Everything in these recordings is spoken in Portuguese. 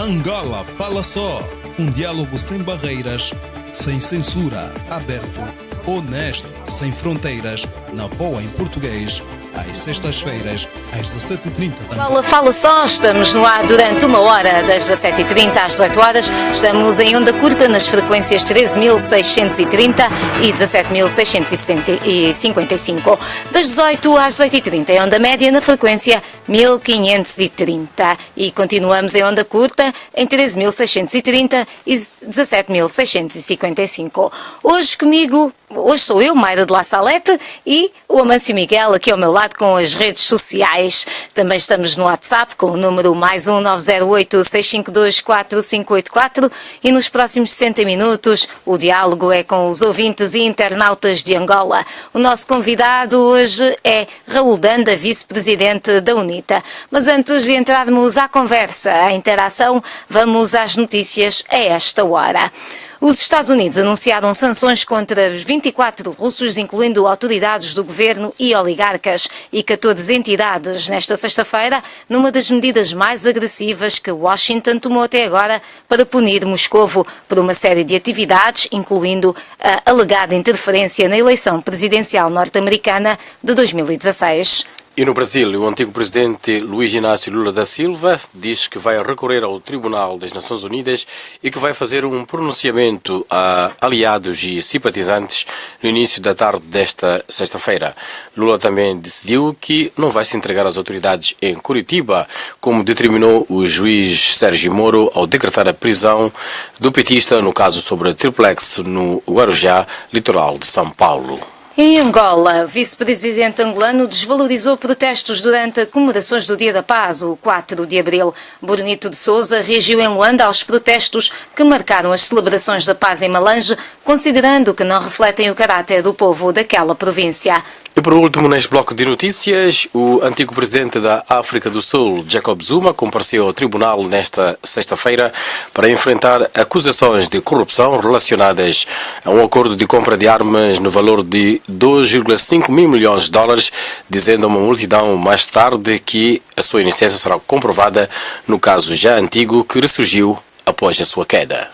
Angola fala só. Um diálogo sem barreiras, sem censura, aberto, honesto, sem fronteiras, na Voa em português, às sextas-feiras, às 17h30 da Angola fala só, estamos no ar durante uma hora, das 17h30 às 18 horas. Estamos em onda curta nas frequências 13.630 e 17.655. Das 18 às 18h30 em onda média na frequência 1530. E continuamos em onda curta em 13.630 e 17.655. Hoje sou eu, Mayra de La Salete, e o Amâncio Miguel aqui ao meu lado com as redes sociais. Também estamos no WhatsApp com o número +1 908 652 4584 e nos próximos 60 minutos o diálogo é com os ouvintes e internautas de Angola. O nosso convidado hoje é Raul Danda, vice-presidente da UNITA. Mas antes de entrarmos à conversa, à interação, vamos às notícias a esta hora. Os Estados Unidos anunciaram sanções contra os 24 russos, incluindo autoridades do governo e oligarcas, e 14 entidades nesta sexta-feira, numa das medidas mais agressivas que Washington tomou até agora para punir Moscovo por uma série de atividades, incluindo a alegada interferência na eleição presidencial norte-americana de 2016. E no Brasil, o antigo presidente Luiz Inácio Lula da Silva diz que vai recorrer ao Tribunal das Nações Unidas e que vai fazer um pronunciamento a aliados e simpatizantes no início da tarde desta sexta-feira. Lula também decidiu que não vai se entregar às autoridades em Curitiba, como determinou o juiz Sérgio Moro ao decretar a prisão do petista no caso sobre a Triplex no Guarujá, litoral de São Paulo. Em Angola, o vice-presidente angolano desvalorizou protestos durante comemorações do Dia da Paz, o 4 de abril. Bonito de Sousa reagiu em Luanda aos protestos que marcaram as celebrações da paz em Malange, considerando que não refletem o caráter do povo daquela província. E por último, neste bloco de notícias, o antigo presidente da África do Sul, Jacob Zuma, compareceu ao tribunal nesta sexta-feira para enfrentar acusações de corrupção relacionadas a um acordo de compra de armas no valor de 2,5 mil milhões de dólares, dizendo a uma multidão mais tarde que a sua inocência será comprovada no caso já antigo que ressurgiu após a sua queda.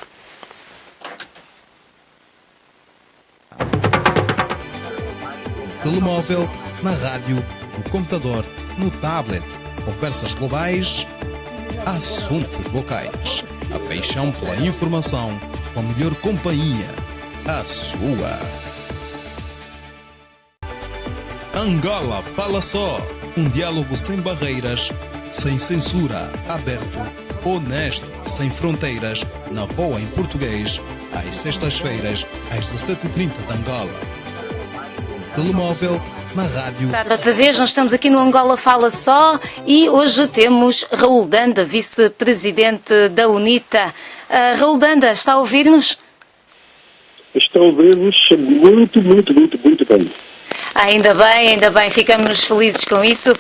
telemóvel, na rádio, no computador, no tablet, conversas globais, assuntos locais. A paixão pela informação, com a melhor companhia, a sua. Angola fala só. Um diálogo sem barreiras, sem censura, aberto, honesto, sem fronteiras, na Voa em português, às sextas-feiras, às 17h30 de Angola. Telemóvel, na rádio. Outra vez, nós estamos aqui no Angola Fala Só e hoje temos Raul Danda, vice-presidente da UNITA. Raul Danda, está a ouvir-nos? Estou a ouvir-nos muito bem. Ainda bem, ficamos felizes com isso.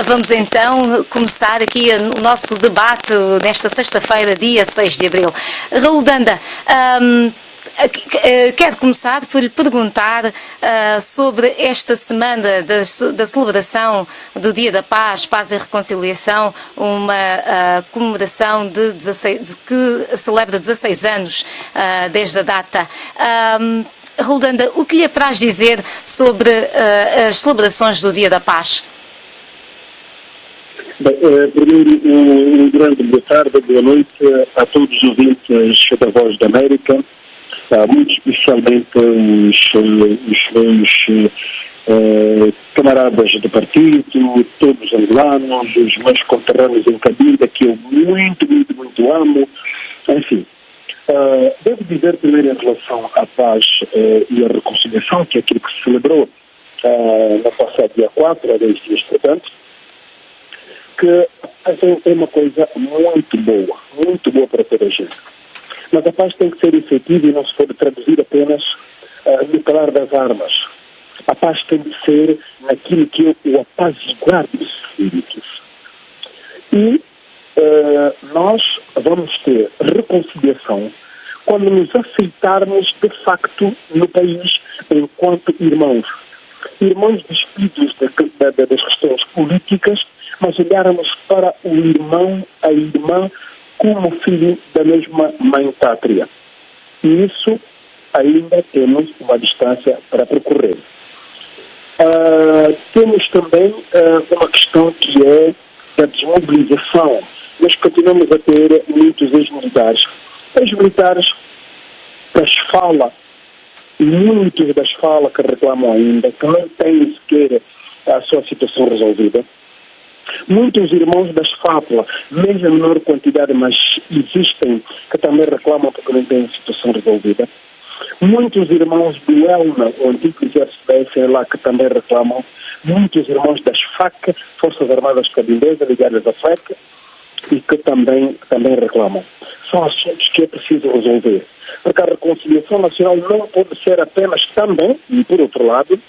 Vamos então começar aqui o nosso debate nesta sexta-feira, dia 6 de abril. Raul Danda, quero começar por lhe perguntar sobre esta semana da celebração do Dia da Paz, Paz e Reconciliação, uma comemoração que celebra 16 anos desde a data. Raul Danda, o que lhe apraz dizer sobre as celebrações do Dia da Paz? Bem, primeiro, um grande boa tarde, boa noite a todos os ouvintes da Voz da América. Muito especialmente os meus camaradas do partido, todos os angolanos, os meus conterrâneos em Cabinda, que eu muito amo. Enfim, devo dizer primeiro em relação à paz e à reconciliação, que é aquilo que se celebrou no passado dia 4, há 10 dias, portanto, que é uma coisa muito boa para toda a gente. Mas a paz tem que ser efetiva e não se pode traduzir apenas no calar das armas. A paz tem que ser naquilo que é o apaziguar dos espíritos. E nós vamos ter reconciliação quando nos aceitarmos de facto no país enquanto irmãos. Irmãos despidos das questões políticas, mas olharmos para o irmão, a irmã, como filho da mesma mãe pátria. E isso ainda temos uma distância para percorrer. Temos também uma questão que é da desmobilização. Nós continuamos a ter muitos ex-militares. Ex-militares das falas, muitos das falas que reclamam ainda, que não têm sequer a sua situação resolvida. Muitos irmãos das FAPLA, mesmo em menor quantidade, mas existem, que também reclamam porque não têm a situação resolvida. Muitos irmãos do ELNA, o antigo exército da FNLA, que também reclamam. Muitos irmãos das FAC, Forças Armadas Cabindesas, ligadas à FAC, e que também reclamam. São assuntos que é preciso resolver. Porque a reconciliação nacional não pode ser apenas também, e por outro lado,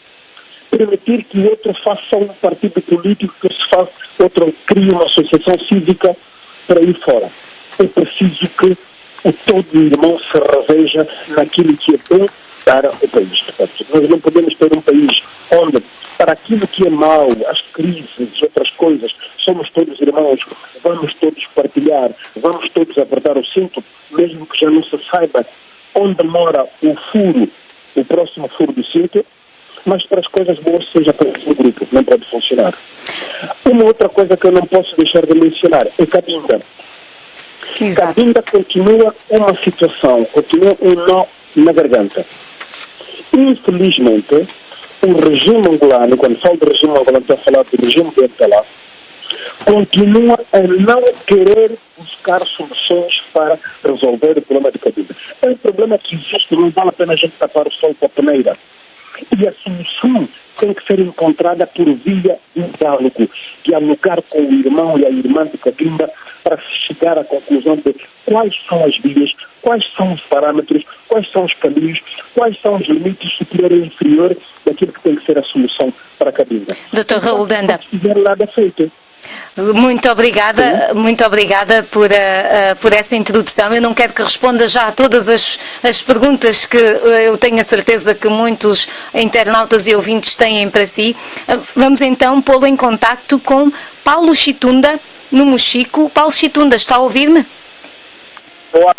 permitir que outro faça um partido político, que se faça, outro crie uma associação cívica para ir fora. É preciso que o todo irmão se reveja naquilo que é bom para o país. Portanto, nós não podemos ter um país onde, para aquilo que é mau, as crises, outras coisas, somos todos irmãos, vamos todos partilhar, vamos todos apertar o cinto, mesmo que já não se saiba onde mora o furo, o próximo furo do cinto, mas para as coisas boas seja para esse grupo, não pode funcionar. Uma outra coisa que eu não posso deixar de mencionar é Cabinda. Exato. Cabinda continua uma situação, continua um nó na garganta. Infelizmente, o regime angolano, quando falo do regime angolano, estou a falar do regime de Abdalá, continua a não querer buscar soluções para resolver o problema de Cabinda. É um problema que existe, não vale a pena a gente tapar o sol com a peneira. E a solução tem que ser encontrada por via do diálogo, dialogar com o irmão e a irmã de Cabinda para chegar à conclusão de quais são as vias, quais são os parâmetros, quais são os caminhos, quais são os limites superior e inferior daquilo que tem que ser a solução para Cabinda. Dr. Raul Danda. Se tiver nada feito. Muito obrigada por essa introdução. Eu não quero que responda já a todas as perguntas que eu tenho a certeza que muitos internautas e ouvintes têm para si. Vamos então pô-lo em contacto com Paulo Chitunda, no Mochico. Paulo Chitunda, está a ouvir-me? Boa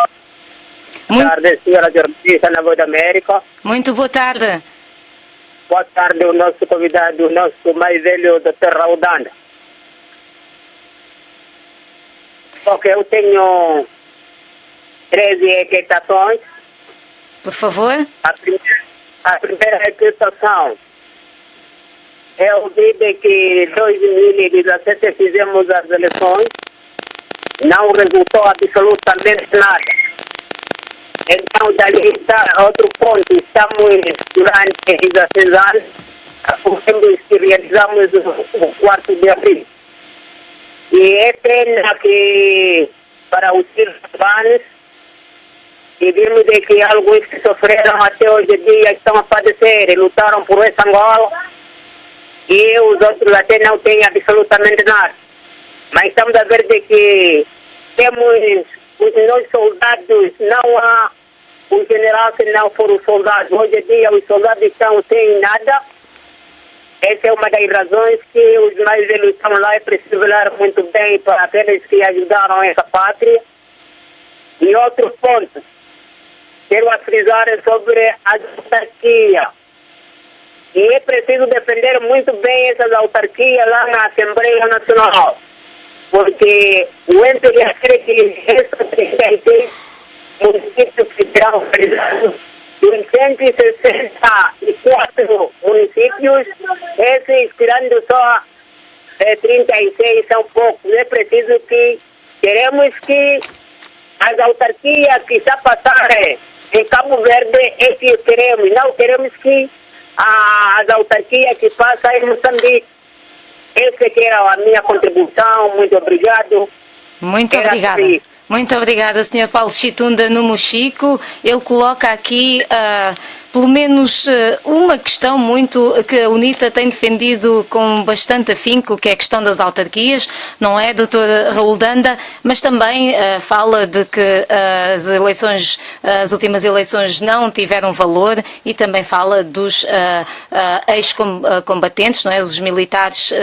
tarde, senhora jornalista na Voz da América. Muito boa tarde. Boa tarde, o nosso convidado, o nosso mais velho, Dr. Raul Danda. Porque eu tenho 13 equitações. Por favor. A primeira equitação é o dia que em 2017 fizemos as eleições. Não resultou absolutamente nada. Então, dali está outro ponto. Estamos durante 16 anos, realizamos o 4 de abril. E é pena que para os urbanos, e vimos de que alguns que sofreram até hoje em dia estão a padecer e lutaram por essa Angola, e os outros até não têm absolutamente nada. Mas estamos a ver de que temos os nossos soldados, não há um general se não for os soldados. Hoje em dia os soldados estão sem nada. Essa é uma das razões que os mais velhos estão lá. É preciso velar muito bem para aqueles que ajudaram essa pátria. E outro ponto, quero a frisar sobre a autarquia. E é preciso defender muito bem essas autarquias lá na Assembleia Nacional. Porque o MPLA quer que esses 36 municípios ficarão realizados. Em 164 municípios, esses tirando só 36 são poucos. É preciso que queremos que as autarquias que já passaram em Cabo Verde, é que queremos. Não queremos que as autarquias que passam em Moçambique. Essa que era a minha contribuição. Muito obrigado. Muito obrigada. Muito obrigada, Sr. Paulo Chitunda, no Mochico. Ele coloca aqui pelo menos uma questão que a UNITA tem defendido com bastante afinco, que é a questão das autarquias, não é, Dr. Raul Danda, mas também fala de que as últimas eleições não tiveram valor e também fala dos ex-combatentes, não é, os militares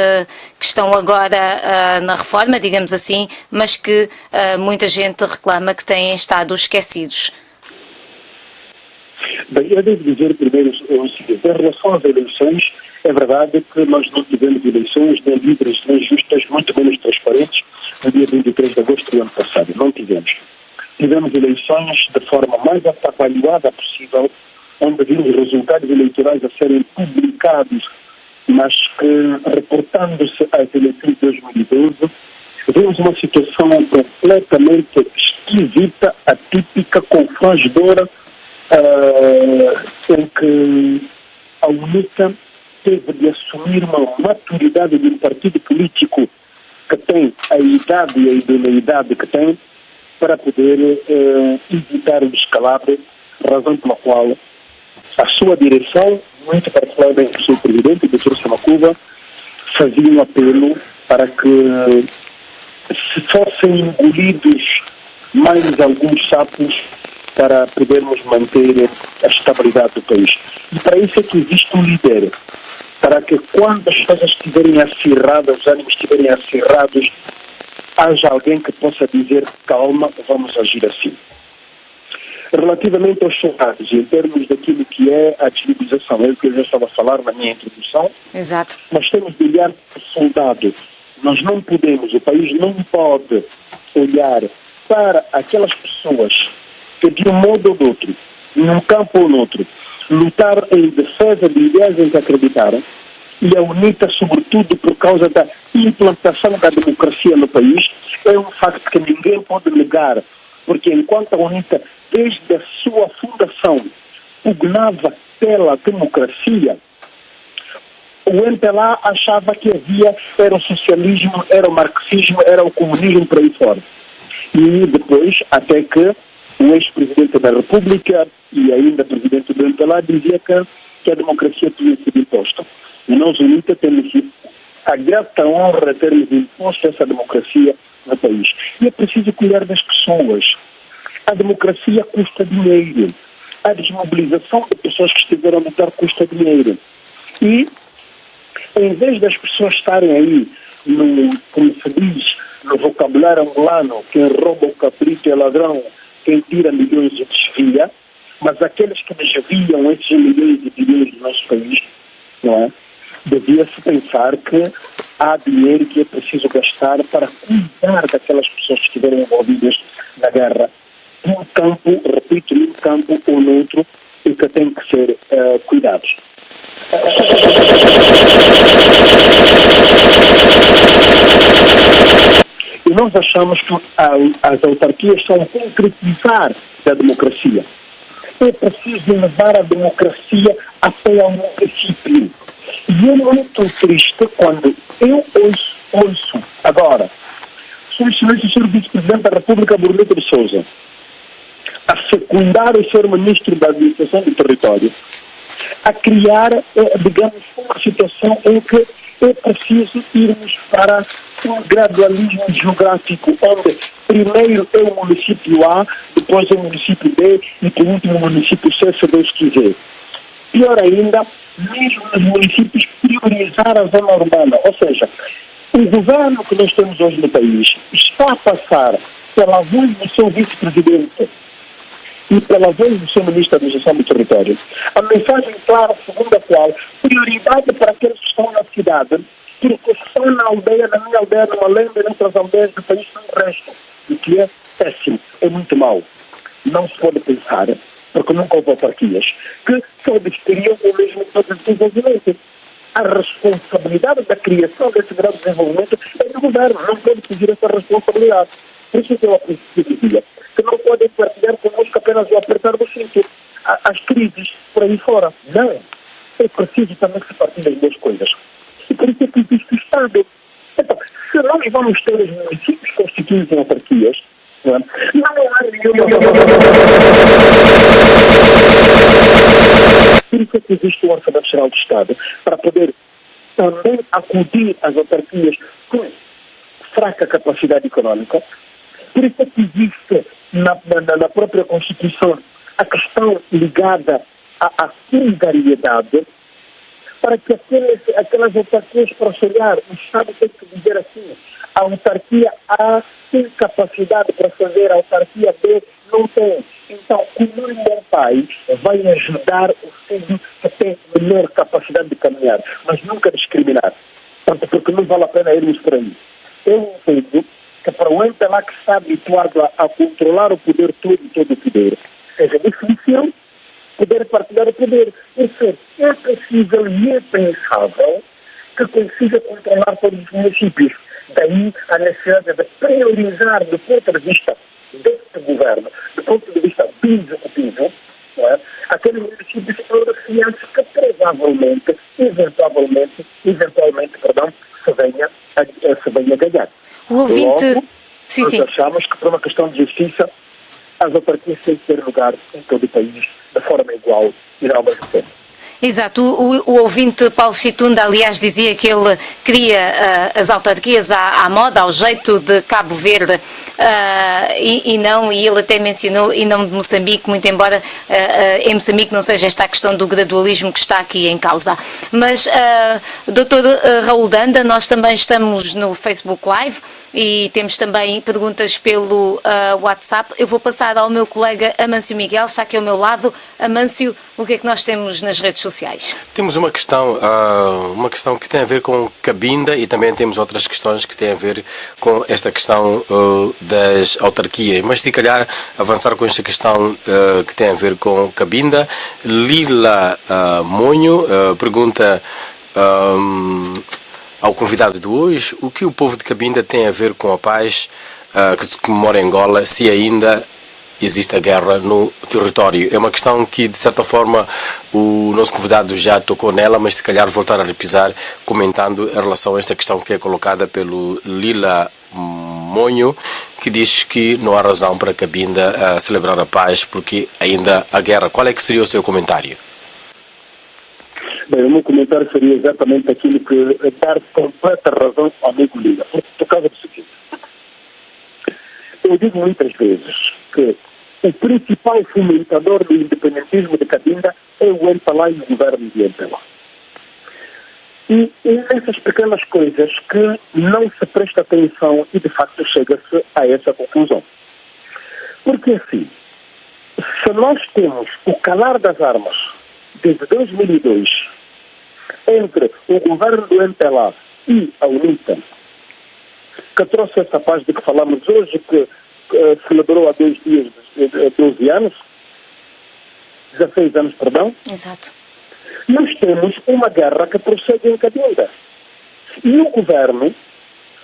que estão agora na reforma, digamos assim, mas que muita gente reclama que têm estado esquecidos. Bem, eu devo dizer primeiro o seguinte: em relação às eleições, é verdade que nós não tivemos eleições nem livres, nem justas, muito menos transparentes, no dia 23 de agosto do ano passado. Não tivemos. Tivemos eleições de forma mais atabalhoada possível, onde vimos resultados eleitorais a serem publicados, mas que, reportando-se às eleições de 2012, vimos uma situação completamente esquisita, atípica, confrangedora, em que a UNITA teve de assumir uma maturidade de um partido político que tem a idade e a idoneidade que tem para poder evitar o descalabro, razão pela qual a sua direção, muito particularmente o seu presidente, o Dr. Samakuva, fazia um apelo para que se fossem engolidos mais alguns sapos para podermos manter a estabilidade do país. E para isso é que existe um líder, para que quando as coisas estiverem acirradas, os ânimos estiverem acirrados, haja alguém que possa dizer: calma, vamos agir assim. Relativamente aos soldados, em termos daquilo que é a desmobilização, é o que eu já estava a falar na minha introdução. Exato. Nós temos de olhar para o soldado. Nós não podemos, o país não pode olhar para aquelas pessoas que, de um modo ou de outro, num campo ou no outro, lutar em defesa de ideias em que acreditaram, e a UNITA, sobretudo por causa da implantação da democracia no país, é um facto que ninguém pode negar, porque enquanto a UNITA, desde a sua fundação, pugnava pela democracia, o MPLA achava que era o socialismo, era o marxismo, era o comunismo por aí fora. E depois, até que o ex-presidente da República e ainda presidente do MPLA dizia que a democracia tinha sido imposta. E nós, UNITA, temos a grata honra de termos imposto essa democracia no país. E é preciso cuidar das pessoas. A democracia custa dinheiro. A desmobilização de pessoas que estiveram a lutar custa dinheiro. E, em vez das pessoas estarem aí, como se diz, no vocabulário angolano, quem rouba o cabrito é ladrão, quem tira milhões e desvia, mas aqueles que desviam esses milhões e bilhões do nosso país, não é? Devia-se pensar que há dinheiro que é preciso gastar para cuidar daquelas pessoas que estiverem envolvidas na guerra, num campo, repito, num campo ou no outro, e que têm que ser cuidados. E nós achamos que as autarquias são um concretizar da democracia. É preciso levar a democracia até ao município. E é muito triste quando eu ouço agora, Sua Excelência, o Sr. Vice-Presidente da República, Burlito de Sousa, a secundar o Sr. Ministro da Administração do Território, a criar, digamos, uma situação em que é preciso irmos para um gradualismo geográfico, onde primeiro é o município A, depois é o município B e por último o município C, se Deus quiser. Pior ainda, mesmo nos municípios, priorizar a zona urbana. Ou seja, o governo que nós temos hoje no país está a passar pela voz do seu vice-presidente e pela voz do seu ministro da Administração do Território a mensagem clara segundo a qual prioridade para aqueles que estão na cidade, porque estão na aldeia, na minha aldeia, numa lenda, em outras aldeias do país, são o resto. O que é péssimo, é muito mau. Não se pode pensar, porque nunca houve autarquias, que todos teriam o mesmo grau de desenvolvimento. A responsabilidade da criação desse grau de desenvolvimento é do governo, não pode fugir essa responsabilidade. Por isso que eu dizia que não podem partilhar connosco apenas o apertar do cinto, as crises por aí fora. Não. É preciso também que se partilhe as duas coisas. E por isso é que existe o Estado. Então, se nós vamos ter os municípios constituídos em autarquias, não há nenhuma... Por isso é que existe o Orçamento Geral do Estado, para poder também acudir às autarquias com fraca capacidade econômica. Por isso é que existe na própria Constituição a questão ligada à solidariedade, para que aquelas autarquias prosseguirem. O Estado tem que dizer assim: a autarquia A tem capacidade para fazer, a autarquia B não tem. Então, como um bom pai vai ajudar o filho que tem menor capacidade de caminhar, mas nunca discriminar. Portanto, porque não vale a pena irmos por aí. Eu entendo que para o ente lá que está habituado a controlar o poder todo e todo o poder, seja difícil poder partilhar o poder. Porque é possível e é pensável que consiga controlar todos os municípios. Daí a necessidade de priorizar do ponto de vista deste governo, do ponto de vista do executivo, aqueles municípios beneficiantes que provavelmente, eventualmente, se venha a ganhar. O ouvinte... Logo, nós achamos que por uma questão de justiça, as autarquias têm que ter lugar em todo o país, de forma igual e ao mesmo tempo. Exato. O ouvinte Paulo Chitunda, aliás, dizia que ele queria as autarquias à moda, ao jeito de Cabo Verde, e ele até mencionou, e não de Moçambique, muito embora em Moçambique não seja esta a questão do gradualismo que está aqui em causa. Mas, Dr. Raul Danda, nós também estamos no Facebook Live e temos também perguntas pelo WhatsApp. Eu vou passar ao meu colega Amâncio Miguel, está aqui ao meu lado. Amâncio, o que é que nós temos nas redes sociais? Temos uma questão que tem a ver com Cabinda e também temos outras questões que têm a ver com esta questão das autarquias. Mas se calhar avançar com esta questão que tem a ver com Cabinda, Lila Monho pergunta ao convidado de hoje o que o povo de Cabinda tem a ver com a paz que se comemora em Angola, se ainda existe a guerra no território. É uma questão que, de certa forma, o nosso convidado já tocou nela, mas se calhar voltar a repisar, comentando em relação a esta questão que é colocada pelo Lila Monho, que diz que não há razão para Cabinda celebrar a paz, porque ainda há guerra. Qual é que seria o seu comentário? Bem, o meu comentário seria exatamente aquilo que dar completa razão ao amigo Lila. Por causa do seguinte, eu digo muitas vezes que o principal fomentador do independentismo de Cabinda é o MPLA e o governo de MPLA. E nessas pequenas coisas que não se presta atenção e de facto chega-se a essa conclusão. Porque assim, se nós temos o calar das armas desde 2002 entre o governo do MPLA e a UNITA, que trouxe essa paz de que falamos hoje, que celebrou há 12 anos, 16 anos, perdão. Exato. Nós temos uma guerra que prossegue em Cabinda. E o governo,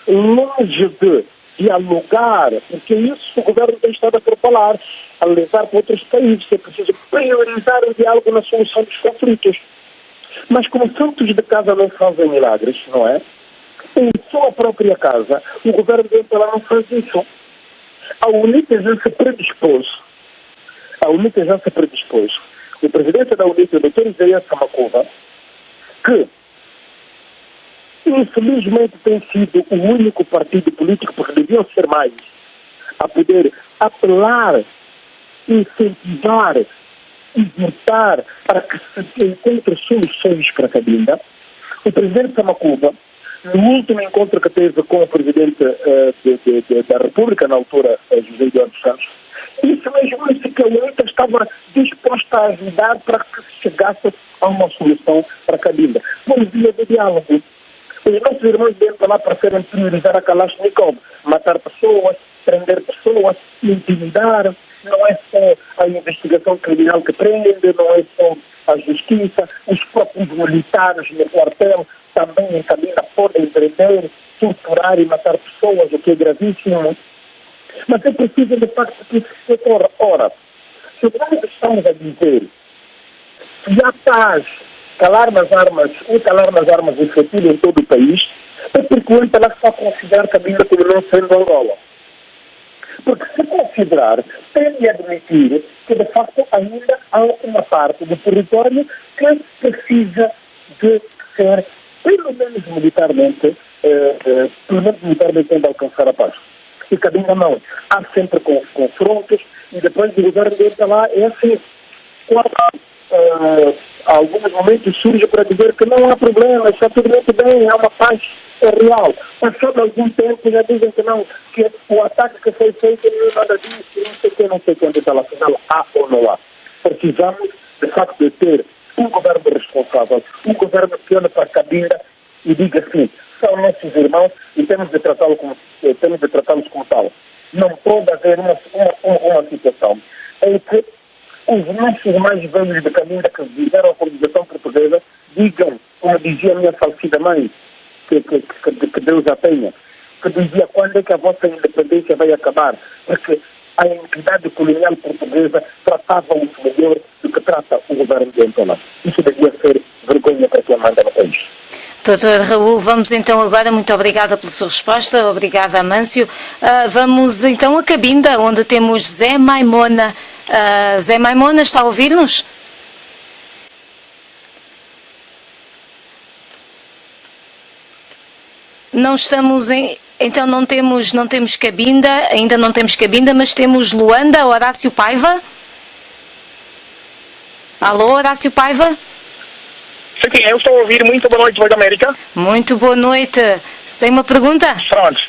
longe de dialogar, porque isso o governo tem estado a propalar, a levar para outros países, é preciso priorizar o diálogo na solução dos conflitos. Mas como santos de casa não fazem milagres, não é? Em sua própria casa, o governo de MPLA não faz isso. A UNITA já se predispôs. O presidente da UNITA, o Dr. Isaías Samakuva, que infelizmente tem sido o único partido político, porque deviam ser mais, a poder apelar, incentivar, exortar para que se encontre soluções para Cabinda. O presidente Samakuva, no último encontro que teve com o presidente da República, na altura, José Eduardo Santos, isso mesmo disse que a UNITA estava disposta a ajudar para que se chegasse a uma solução para Cabinda. Por via do diálogo. Os nossos irmãos de MPLA preferem priorizar a Kalashnikov, matar pessoas, prender pessoas, intimidar. Não é só a investigação criminal que prende, não é só a justiça, os próprios militares no quartel também em Cabinda podem prender, torturar e matar pessoas, o que é gravíssimo. Mas é preciso, de facto, que se ocorra. Ora, se nós estamos a dizer que há paz, calar nas armas efetivo em todo o país, é porque o MPLA está a considerar Cabinda como não sendo Angola. Porque se considerar, tem de admitir que de facto ainda há uma parte do território que precisa de ser, pelo menos militarmente, tende a alcançar a paz. E Cabinda não. Há sempre confrontos e depois o governo dele lá é assim. Quando alguns momentos surge para dizer que não há problema, está tudo muito bem, há uma paz real. Passado algum tempo já dizem que não, que o ataque que foi feito não é nada disso, não sei quando está lá, afinal há ou não há. Precisamos, de facto, de ter um governo responsável, um governo que olha para a Cabinda e diga assim, são nossos irmãos e temos de tratá-los como tal. Não pode haver uma situação em que os nossos mais velhos de Cabinda que viveram a colonização portuguesa digam, como dizia a minha falecida mãe, que Deus a tenha, que dizia quando é que a vossa independência vai acabar, porque a entidade colonial portuguesa tratava-os melhor do que trata o governo de Angola. Isso devia ser vergonha para quem manda no país. Doutor Raul, vamos então agora, muito obrigada pela sua resposta, obrigada Amâncio. Vamos então a Cabinda, onde temos Zé Maimona. Zé Maimona, está a ouvir-nos? Não estamos em... Então não temos Cabinda, ainda não temos Cabinda, mas temos Luanda, Horácio Paiva. Alô, Horácio Paiva? Sim, eu estou a ouvir. Muito boa noite, Voz da América. Muito boa noite. Tem uma pergunta? Pronto.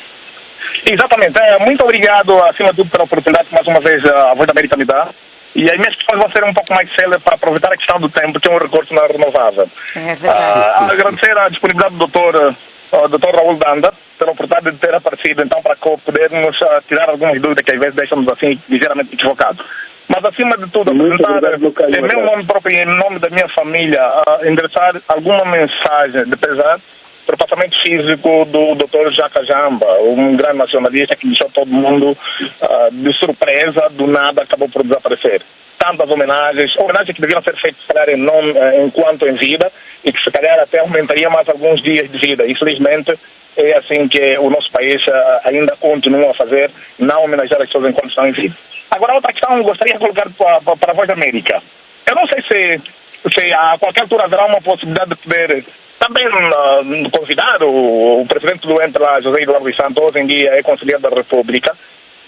Exatamente. Muito obrigado, acima de tudo, pela oportunidade que mais uma vez a Voz da América me dá. E as minhas questões vão ser um pouco mais céleres para aproveitar a questão do tempo, que é um recurso não renovável. É verdade. Agradecer a disponibilidade do Dr. Raul Danda pela oportunidade de ter aparecido, então, para podermos tirar algumas dúvidas que às vezes deixamos assim ligeiramente equivocados. Mas, acima de tudo, apresentar em meu nome próprio e em nome da minha família, endereçar alguma mensagem de pesar para o passamento físico do Dr. Jaca Jamba, um grande nacionalista que deixou todo mundo de surpresa, do nada acabou por desaparecer. Tantas homenagens que deveriam ser feitas, se calhar, enquanto em vida, e que se calhar até aumentaria mais alguns dias de vida. Infelizmente, é assim que o nosso país ainda continua a fazer, não homenagear as pessoas enquanto estão em vida. Agora, outra questão eu gostaria de colocar para a Voz da América. Eu não sei se a qualquer altura haverá uma possibilidade de poder também convidar o presidente do Entre lá, José Eduardo dos Santos, hoje em dia é conselheiro da República.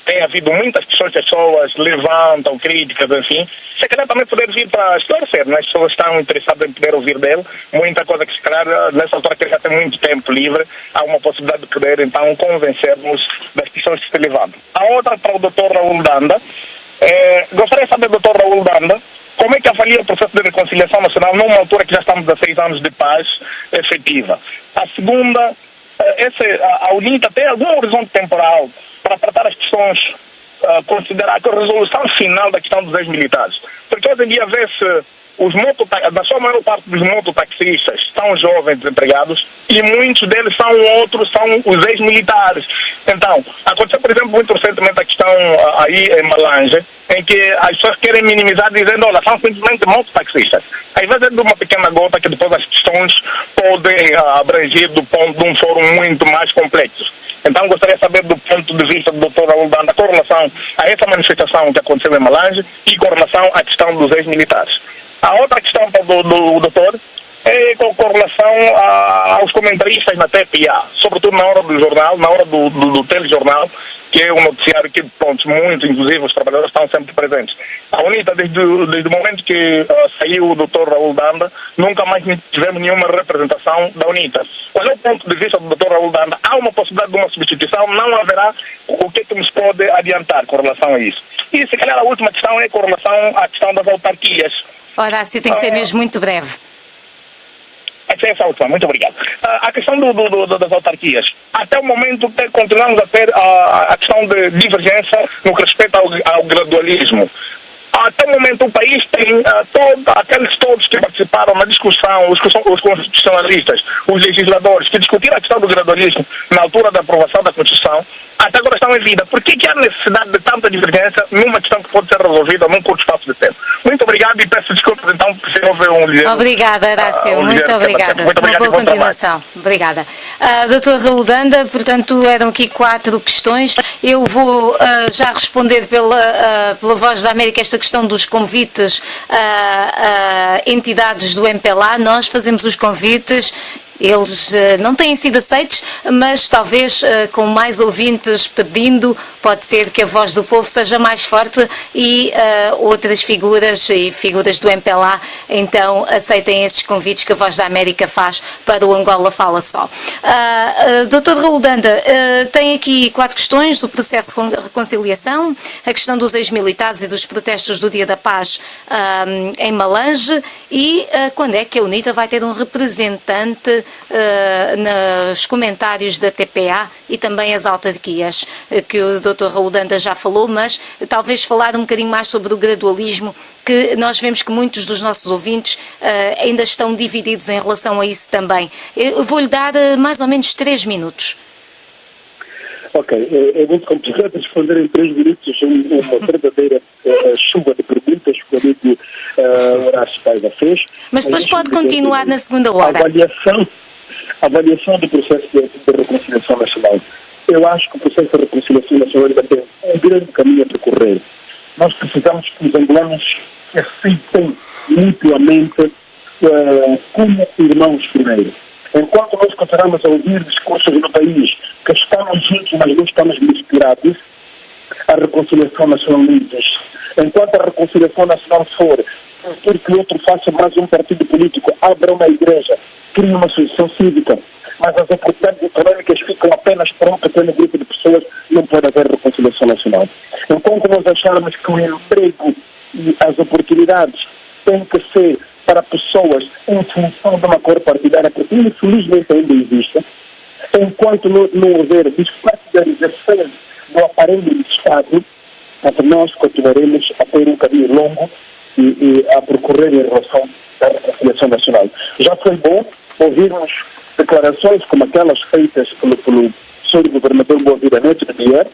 Tem havido muitas questões que as pessoas levantam, críticas, enfim. Se calhar também poder vir para esclarecer, né? As pessoas estão interessadas em poder ouvir dele. Muita coisa que, se calhar, nessa altura que ele já tem muito tempo livre, há uma possibilidade de poder, então, convencer-nos das questões que se levantam. A outra para o Dr. Raul Danda. Gostaria de saber, Dr. Raul Danda, como é que avalia o processo de reconciliação nacional numa altura que já estamos a 6 anos de paz efetiva? A segunda, a UNITA tem algum horizonte temporal para tratar as questões, considerar que a resolução final da questão dos ex-militares? Porque hoje em dia vê-se na sua maior parte dos mototaxistas são jovens desempregados e muitos deles são os ex-militares. Então, aconteceu, por exemplo, muito recentemente a questão aí em Malange, em que as pessoas querem minimizar dizendo, olha, são simplesmente mototaxistas. Às vezes é de uma pequena gota que depois as questões podem abranger de um fórum muito mais complexo. Então, gostaria de saber do ponto de vista do Dr. Raul Danda com relação a essa manifestação que aconteceu em Malange e com relação à questão dos ex-militares. A outra questão do doutor é com relação aos comentaristas na TPA, sobretudo na hora do jornal, na hora do telejornal, que é um noticiário que, muitos, inclusive os trabalhadores, estão sempre presentes. A UNITA, desde o momento que saiu o Dr. Raul Danda, nunca mais tivemos nenhuma representação da UNITA. Qual é o ponto de vista do Dr. Raul Danda? Há uma possibilidade de uma substituição? Não haverá? O que nos pode adiantar com relação a isso? E, se calhar, a última questão é com relação à questão das autarquias. Horácio, tem que ser mesmo muito breve. Essa última, muito obrigado. A questão das autarquias. Até o momento continuamos a ter a questão de divergência no que respeita ao gradualismo. Até o momento o país tem todos que participaram na discussão, os constitucionalistas, os legisladores que discutiram a questão do gradualismo na altura da aprovação da Constituição, até agora estão em vida. Por que há necessidade de tanta divergência numa questão que pode ser resolvida num curto espaço de tempo? Muito obrigado e peço desculpas então se houve um ligeiro... Obrigada, Horácio. Muito obrigada. Muito obrigado. Uma boa continuação. Obrigada. Dr. Raul Danda, portanto, eram aqui 4 questões. Eu vou já responder pela Voz da América esta questão dos convites a entidades do MPLA. Nós fazemos os convites. Eles não têm sido aceitos, mas talvez com mais ouvintes pedindo, pode ser que a voz do povo seja mais forte e outras figuras e figuras do MPLA então aceitem esses convites que a Voz da América faz para o Angola Fala Só. Dr. Raul Danda, tem aqui 4 questões do processo de reconciliação, a questão dos ex-militares e dos protestos do Dia da Paz em Malange e quando é que a UNITA vai ter um representante nos comentários da TPA e também as autarquias, que o Dr. Raul Danda já falou, mas talvez falar um bocadinho mais sobre o gradualismo, que nós vemos que muitos dos nossos ouvintes ainda estão divididos em relação a isso também. Eu vou-lhe dar mais ou menos 3 minutos. Ok, é muito complicado responder em 3 minutos uma verdadeira chuva de perguntas que o amigo Horácio Paiva fez. Mas depois pode continuar na segunda hora. A avaliação do processo de reconciliação nacional. Eu acho que o processo de reconciliação nacional ainda tem um grande caminho a percorrer. Nós precisamos que os angolanos se aceitem mutuamente como irmãos primeiro. Enquanto nós continuamos a ouvir discursos no país que estamos juntos, mas não estamos misturados, a reconciliação nacional não existe. Enquanto a reconciliação nacional for que o outro faça mais um partido político, abra uma igreja, crie uma associação cívica, mas as oportunidades econômicas ficam apenas para um pequeno grupo de pessoas, não pode haver reconciliação nacional. Enquanto nós acharmos que o emprego e as oportunidades têm que ser para pessoas em função de uma cor partidária, porque infelizmente ainda existe, enquanto não houver despartidarização do aparelho do Estado, nós continuaremos a ter um caminho longo e a percorrer em relação à reconciliação nacional. Já foi bom ouvirmos declarações como aquelas feitas pelo senhor governador Boavida Neto de Bier,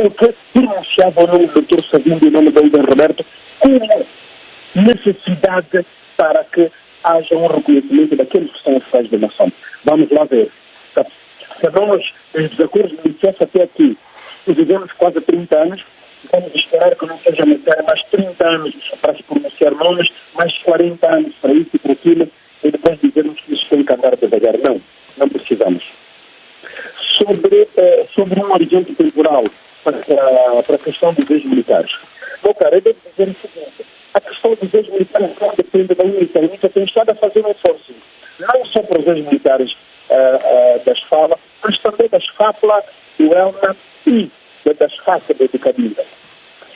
em que pronunciava o nome do Dr. Savimbi e o nome do Dr. Roberto como necessidade para que haja um reconhecimento daqueles que são os pais da nação. Vamos lá ver. Se nós, os desacordos de licença até aqui, vivemos quase 30 anos, vamos esperar que não seja necessário mais 30 anos para se pronunciar nomes, mais 40 anos para isso e para aquilo, e depois dizermos que isso tem que andar devagar. Não precisamos. Sobre um horizonte temporal para a questão dos ex-militares. Bom, cara, eu devo dizer o seguinte: a questão dos ex-militares não depende da UNITA. A UNITA tem estado a fazer um esforço, não só para os ex-militares das FALA, mas também das FAPLA, do ELNA e das FACA de Cabinda.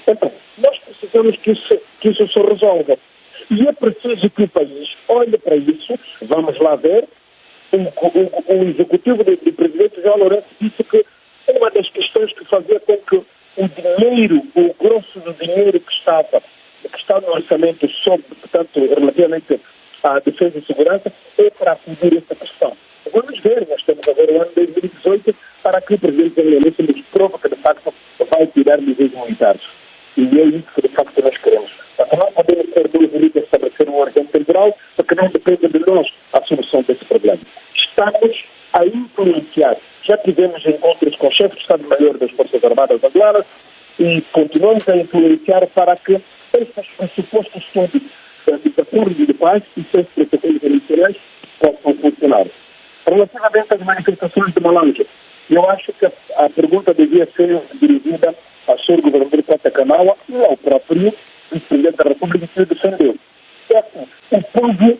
Então, nós precisamos que isso se resolva. E é preciso que o país olhe para isso. Vamos lá ver. O executivo do presidente João Lourenço disse que uma das questões que fazia com que o grosso do dinheiro que está no orçamento portanto, relativamente à defesa e segurança, é para acudir esta questão. Vamos ver, nós temos agora o ano 2018 para que o presidente João Lourenço nos prova que de facto vai tirar medidas militares. E é isso que de facto nós queremos. Mas não podemos ter 2 unidas estabelecer um horizonte temporal, porque não depende de nós a solução desse problema. Estamos a influenciar. Já tivemos encontros com o chefe de Estado-Maior das Forças Armadas angolanas e continuamos a influenciar para que esses pressupostos todos de acordo de paz e esses protocolos internacionais possam funcionar. Relativamente às manifestações de Malange, eu acho que a pergunta devia ser dirigida ao senhor governador Cota Canaua e ao próprio vice-presidente da República que o defendeu. O povo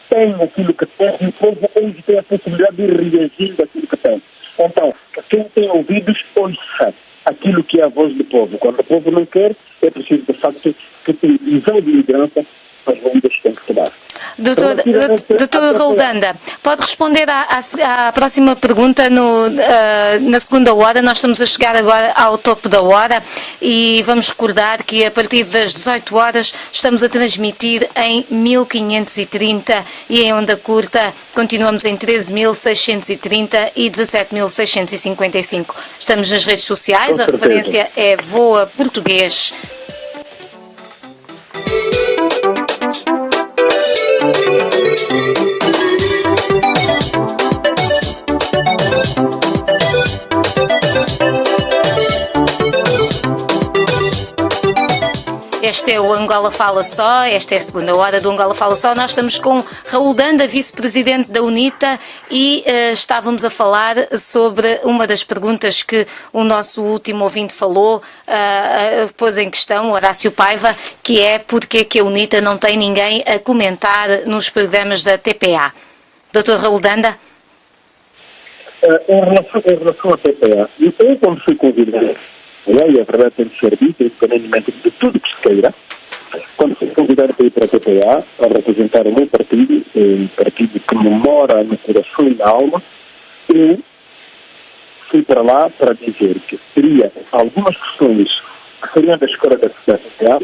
tem aquilo que tem e o povo hoje tem a possibilidade de reagir daquilo que tem. Então, quem tem ouvidos, ouça aquilo que é a voz do povo. Quando o povo não quer, é preciso, de facto, que tenha visão de liderança, as vendas têm que tomar. Doutor Roldanda, pode responder à próxima pergunta na segunda hora. Nós estamos a chegar agora ao topo da hora e vamos recordar que a partir das 18 horas estamos a transmitir em 1530 e em onda curta continuamos em 13.630 e 17.655. Estamos nas redes sociais, a referência é Voa Português. Este é o Angola Fala Só, esta é a segunda hora do Angola Fala Só. Nós estamos com Roldanda, vice-presidente da UNITA, e estávamos a falar sobre uma das perguntas que o nosso último ouvinte falou, pôs em questão, Horácio Paiva, que é porque que a UNITA não tem ninguém a comentar nos programas da TPA. Doutor Roldanda? Em relação à TPA, eu quando fui convidado, e a verdade tem de ser dita, independentemente de tudo que se queira, quando fui convidado para ir para a TPA, a representar o meu partido, um partido que me mora no coração e na alma, eu fui para lá para dizer que teria algumas questões que seriam da escola da TPA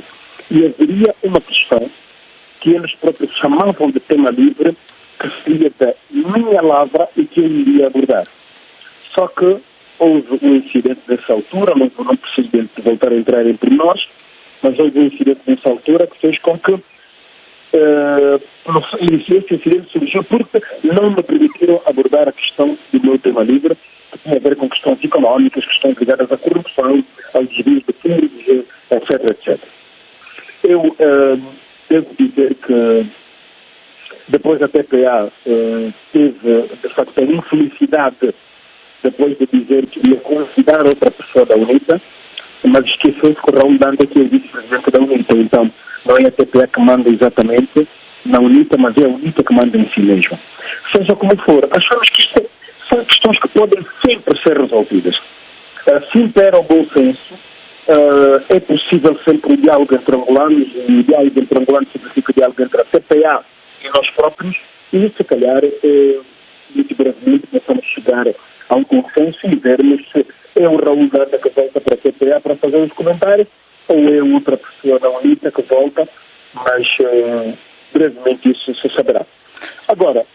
e haveria uma questão que eles próprios chamavam de tema livre, que seria da minha lavra e que eu iria abordar. Só que houve um incidente nessa altura, não preciso de voltar a entrar entre nós, mas houve um incidente nessa altura que fez com que esse incidente surgiu porque não me permitiram abordar a questão do meu tema livre, que tinha a ver com questões económicas, questões ligadas à corrupção, aos desvios de fundos, etc, etc. Eu devo dizer que depois a TPA teve, de facto, a infelicidade depois de dizer que ia convidar outra pessoa da UNITA, mas esqueceu-se que o Roldanda que é vice-presidente da UNITA. Então, não é a TPA que manda exatamente na UNITA, mas é a UNITA que manda em si mesma. Seja como for, achamos que isto são questões que podem sempre ser resolvidas. Se impera o bom senso, é possível sempre o diálogo entre angolanos, e o diálogo entre angolanos significa o diálogo entre a TPA e nós próprios, e se calhar, muito brevemente, possamos chegar a um consenso e vermos se é o Roldanda que volta para a TPA para fazer os comentários ou é outra pessoa da UNITA que volta, mas brevemente isso se saberá. Agora,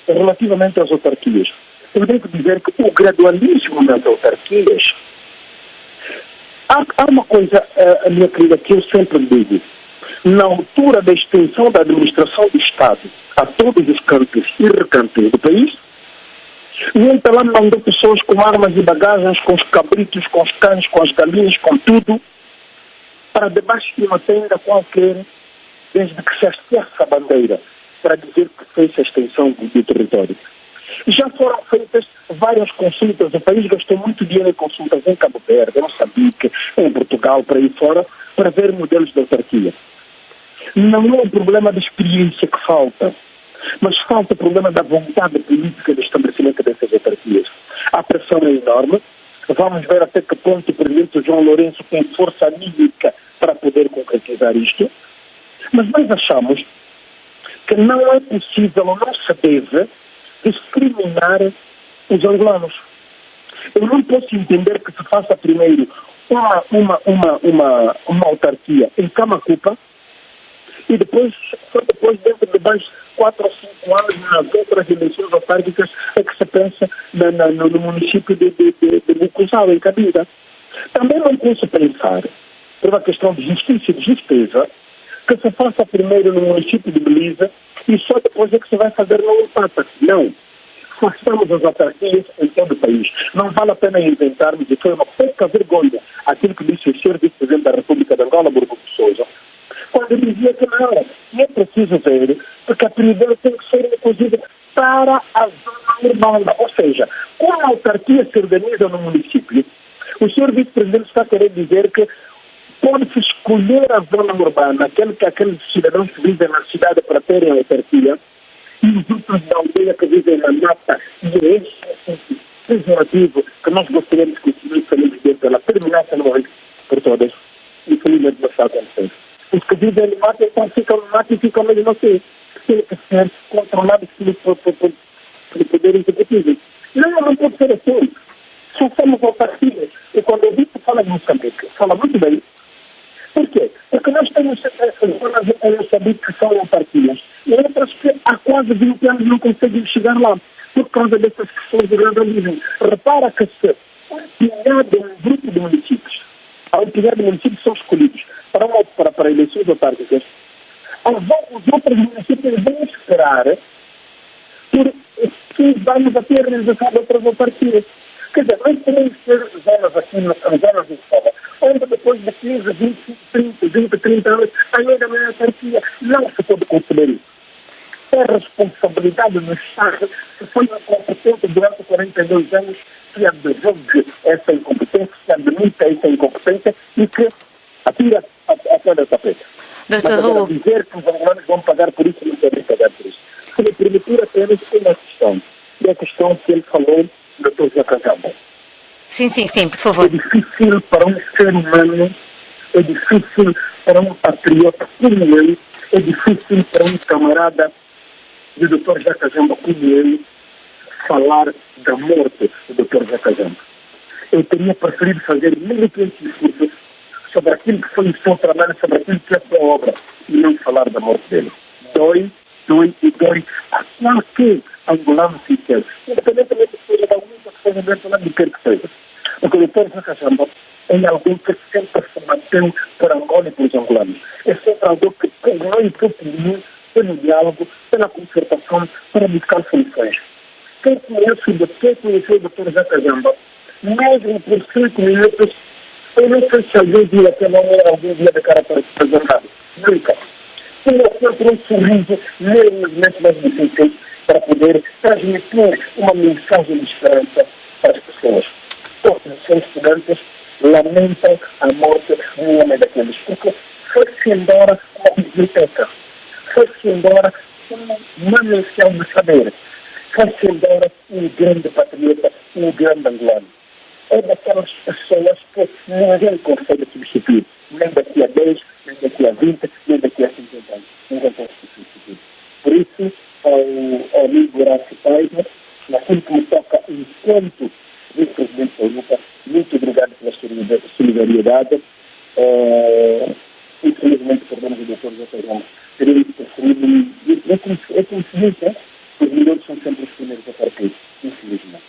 relativamente às autarquias, eu devo dizer que o gradualismo nas autarquias, há uma coisa, minha querida, que eu sempre digo. Na altura da extensão da administração do Estado a todos os cantos e recantos do país, e então lá mandou pessoas com armas e bagagens, com os cabritos, com os cães, com as galinhas, com tudo, para debaixo de uma tenda qualquer, desde que se acesse a bandeira, para dizer que fez a extensão do território. Já foram feitas várias consultas, o país gastou muito dinheiro em consultas em Cabo Verde, em Moçambique, em Portugal, para aí fora, para ver modelos de autarquia. Não é um problema de experiência que falta, mas falta o problema da vontade política de estabelecimento dessas autarquias. A pressão é enorme. Vamos ver até que ponto o presidente João Lourenço tem força anímica para poder concretizar isto. Mas nós achamos que não é possível ou não se deve discriminar os angolanos. Eu não posso entender que se faça primeiro uma autarquia em Camacupa e depois, só depois, dentro de mais 4 ou 5 anos, nas outras eleições autárquicas, é que se pensa no município de Bucuzal, em Cabinda. Também não posso pensar, por uma questão de justiça e de justeza, que se faça primeiro no município de Belize e só depois é que se vai fazer no Impata. Não. Façamos as autarquias em todo o país. Não vale a pena inventarmos, e foi uma pouca vergonha aquilo que disse o senhor vice-presidente da República de Angola, Burgo de Sousa, quando ele dizia que não, é preciso ver, porque a prioridade tem que ser inclusive para a zona urbana. Ou seja, como a autarquia se organiza no município, o senhor vice-presidente está querendo dizer que pode-se escolher a zona urbana, aqueles cidadãos que vivem na cidade para terem a autarquia, e os outros da aldeia que vivem na mata, e é esse pejorativo que nós gostaríamos que o senhor vice-presidente ela terminasse uma vez por todas. Infelizmente não está acontecendo. Os que vivem no mato, então ficam no mato e ficam mesmo assim. Tem que ser controlado pelo poder executivo. Não pode ser assim. Só somos autarquias. E quando eu vi que fala de Moçambique, fala muito bem. Por quê? Porque nós temos essas zonas em Moçambique que são autarquias. E outras que há quase 20 anos não conseguem chegar lá. Por causa dessas questões de vandalismo. Repara que se um grupo de municípios, a unidade de municípios são escolhidos para eleições autárquicas, os outros municípios vão esperar por que vamos a ter a realização de outras autarquias. Quer dizer, nós podemos ter zonas aqui, zonas de escola, onde depois de 15, 20, 30 anos, ainda não é autarquia. Não se pode conceber isso. É responsabilidade do Estado que foi incompetente durante 42 anos, que advogue essa incompetência, que admita essa incompetência e que atira a toda essa preta. Dr. Raul. Dizer que os angolanos vão pagar por isso, não devem pagar por isso. Se me permitir apenas uma questão, e a questão que ele falou, Dr. Jacques Jambon. Sim, por favor. É difícil para um ser humano, é difícil para um patriota como ele, é difícil para um camarada do Dr. Jacques Jambon como ele, falar da morte do Dr. Jacques Jambon. Eu teria preferido fazer 1.500 discursos sobre aquilo que foi o seu trabalho, sobre aquilo que é a sua obra, e não falar da morte dele. Dói a qualquer angolano sequer, independentemente de seja da única que seja dentro do que quer que seja. Porque o Dr. Jacques Jambon é alguém que sempre se mantém por Angola e pelos angolanos. É sempre alguém que não impõe pelo diálogo, pela concertação, para buscar soluções. Quem conheceu o Dr. Jacques Jambon, mesmo por 5 minutos, eu não sei se alguém viu até algum dia de cara para apresentar. Nunca. Tinha sempre um sorriso, mesmo nos momentos mais difíceis, para poder transmitir uma mensagem de esperança para as pessoas. Todos os estudantes lamentam a morte de um homem daqueles, porque foi-se embora uma biblioteca, foi-se embora um manancial de saber, foi-se embora um grande patriota, um grande angolano. É daquelas pessoas que ninguém consegue substituir, nem daqui a 10, nem daqui a 20, nem daqui a 50 anos. Ninguém pode substituir. Por isso, ao amigo Horácio Paiva, naquilo que me toca enquanto vice-presidente da luta, muito obrigado pela solidariedade. Infelizmente, perdemos o Dr. Jacques Jambon. Teríamos preferido, é como se diz, os melhores são sempre os primeiros a partir, infelizmente.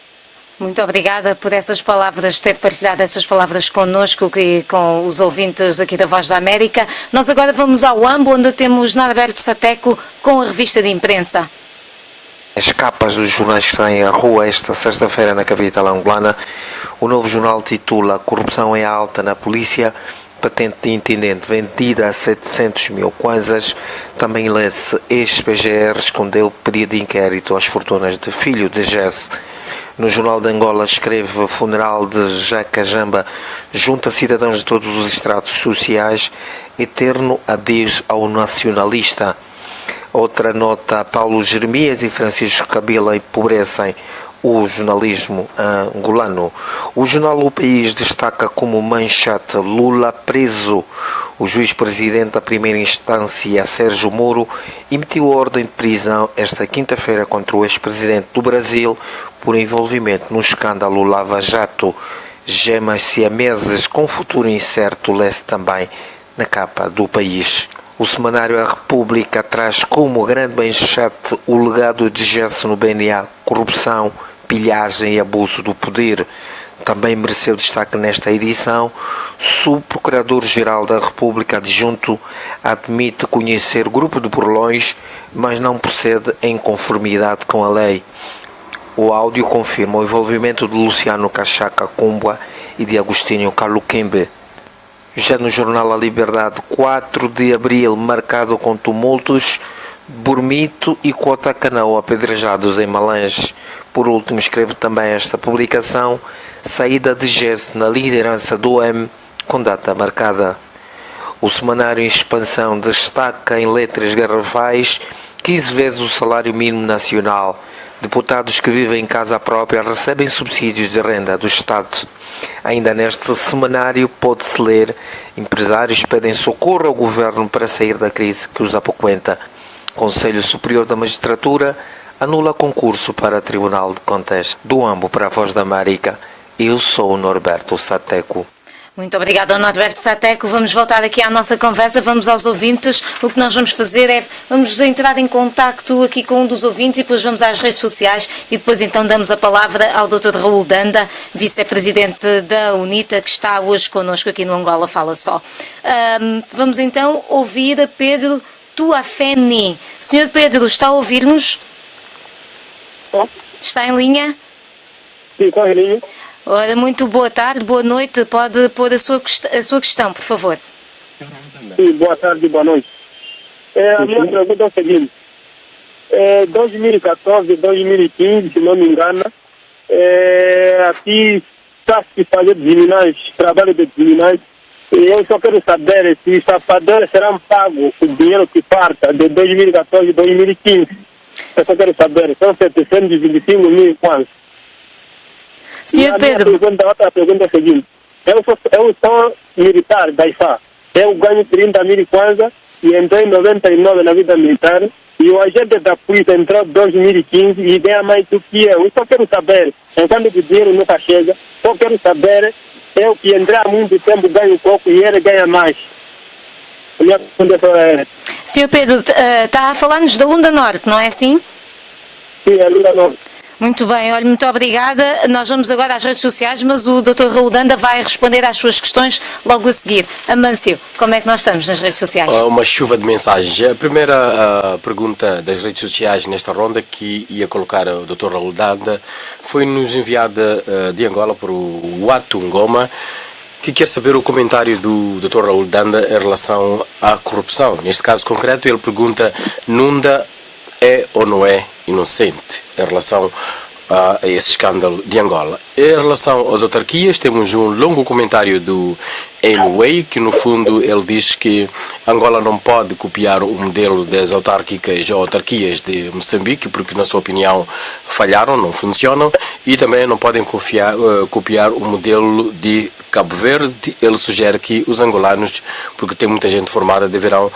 Muito obrigada por essas palavras, ter partilhado essas palavras connosco e com os ouvintes aqui da Voz da América. Nós agora vamos ao AMBO, onde temos Norberto Sateco com a revista de imprensa. As capas dos jornais que saem à rua esta sexta-feira na capital angolana. O Novo Jornal titula "Corrupção é alta na polícia, patente de intendente vendida a 700 mil kwanzas". Também lê-se "Ex-PGR escondeu pedido de inquérito às fortunas de filho de Jesse". No Jornal de Angola escreve "Funeral de Jacques Jambon junta cidadãos de todos os estratos sociais, eterno adeus ao nacionalista". Outra nota: Paulo Jeremias e Francisco Kabila empobrecem o jornalismo angolano. O jornal O País destaca como manchete "Lula preso". O juiz-presidente da primeira instância, Sérgio Moro, emitiu ordem de prisão esta quinta-feira contra o ex-presidente do Brasil por envolvimento no escândalo Lava Jato. Gemas siameses com futuro incerto, lê-se também na capa do País. O semanário A República traz como grande manchete o legado de Jesse no BNA: corrupção, pilhagem e abuso do poder. Também mereceu destaque nesta edição: Subprocurador-Geral da República Adjunto admite conhecer grupo de burlões, mas não procede em conformidade com a lei. O áudio confirma o envolvimento de Luciano Cachaca Cumbua e de Agostinho Kaluquembe. Já no jornal A Liberdade, 4 de abril, marcado com tumultos, Burmito e Cotacanão apedrejados em Malange. Por último, escreve também esta publicação: saída de Jesse na liderança do M, com data marcada. O semanário em expansão destaca em letras garrafais 15 vezes o salário mínimo nacional. Deputados que vivem em casa própria recebem subsídios de renda do Estado. Ainda neste semanário pode-se ler: empresários pedem socorro ao governo para sair da crise que os apoquenta. Conselho Superior da Magistratura anula concurso para Tribunal de Contas. Do Ambo para a Voz da América, eu sou o Norberto Sateco. Muito obrigada, Norberto Sateco. Vamos voltar aqui à nossa conversa, vamos aos ouvintes. O que nós vamos fazer é, vamos entrar em contacto aqui com um dos ouvintes e depois vamos às redes sociais e depois então damos a palavra ao Dr. Raul Danda, vice-presidente da UNITA, que está hoje connosco aqui no Angola Fala Só. Vamos então ouvir a Pedro Tuafeni. Senhor Pedro, está a ouvir-nos? Está em linha? Sim, está em linha. Ora, muito boa tarde, boa noite. Pode pôr a sua questão, por favor. Sim, boa tarde e boa noite. A minha pergunta é o seguinte. 2014, 2015, se não me engano, aqui está-se fazer divinais, trabalho de divinais, e eu só quero saber se os sapadores serão pagos o dinheiro que falta de 2014 e 2015. Eu só quero saber, são 725 mil quantos? Senhor Pedro. Outra pergunta é a seguinte. Eu sou militar da IFA. Eu ganho 30 mil kwanza e entrei em 99 na vida militar. E o agente da polícia entrou em 2015 e ganha mais do que eu. Eu só quero saber, enquanto o dinheiro nunca chega, só quero saber, eu que entrei há muito tempo ganho pouco e ele ganha mais. A minha pergunta é... Senhor Pedro, está a falar-nos da Lunda Norte, não é assim? Sim, é Lunda Norte. Muito bem, olha, muito obrigada. Nós vamos agora às redes sociais, mas o Dr. Raul Danda vai responder às suas questões logo a seguir. Amâncio, como é que nós estamos nas redes sociais? Uma chuva de mensagens. A primeira pergunta das redes sociais nesta ronda que ia colocar o Dr. Raul Danda foi-nos enviada de Angola por o Watu Ngoma, que quer saber o comentário do Dr. Raul Danda em relação à corrupção. Neste caso concreto, ele pergunta: Nunda é ou não é inocente em relação a esse escândalo de Angola? Em relação às autarquias, temos um longo comentário do Anyway, que no fundo ele diz que Angola não pode copiar o modelo das autárquicas ou autarquias de Moçambique, porque na sua opinião falharam, não funcionam, e também não podem copiar o modelo de Cabo Verde. Ele sugere que os angolanos, porque tem muita gente formada, deverão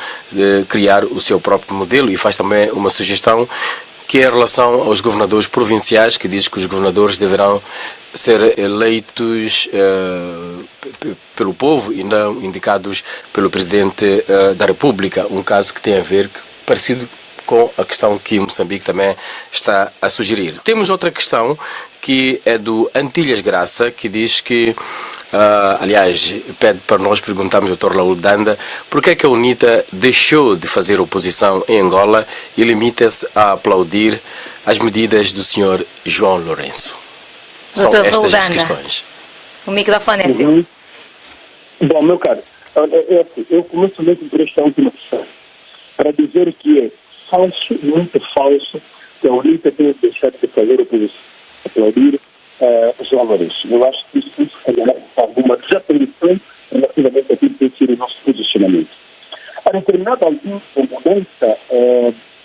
criar o seu próprio modelo, e faz também uma sugestão que é em relação aos governadores provinciais, que diz que os governadores deverão ser eleitos pelo povo e não indicados pelo Presidente da República, um caso que tem a ver parecido com a questão que Moçambique também está a sugerir. Temos outra questão que é do Antilhas Graça, que diz que, aliás, pede para nós perguntarmos ao Dr. Raul Danda por que é que a UNITA deixou de fazer oposição em Angola e limita-se a aplaudir as medidas do Sr. João Lourenço. São estas as questões. O microfone é seu. Bom, meu caro, eu começo mesmo por esta última questão, para dizer que é falso, muito falso, que a UNITA tenha deixado de fazer oposição, aplaudir João Lourenço. Eu acho que isso calhar alguma desaparição relativamente a aquilo que tem sido o nosso posicionamento. A determinada altura, a mudança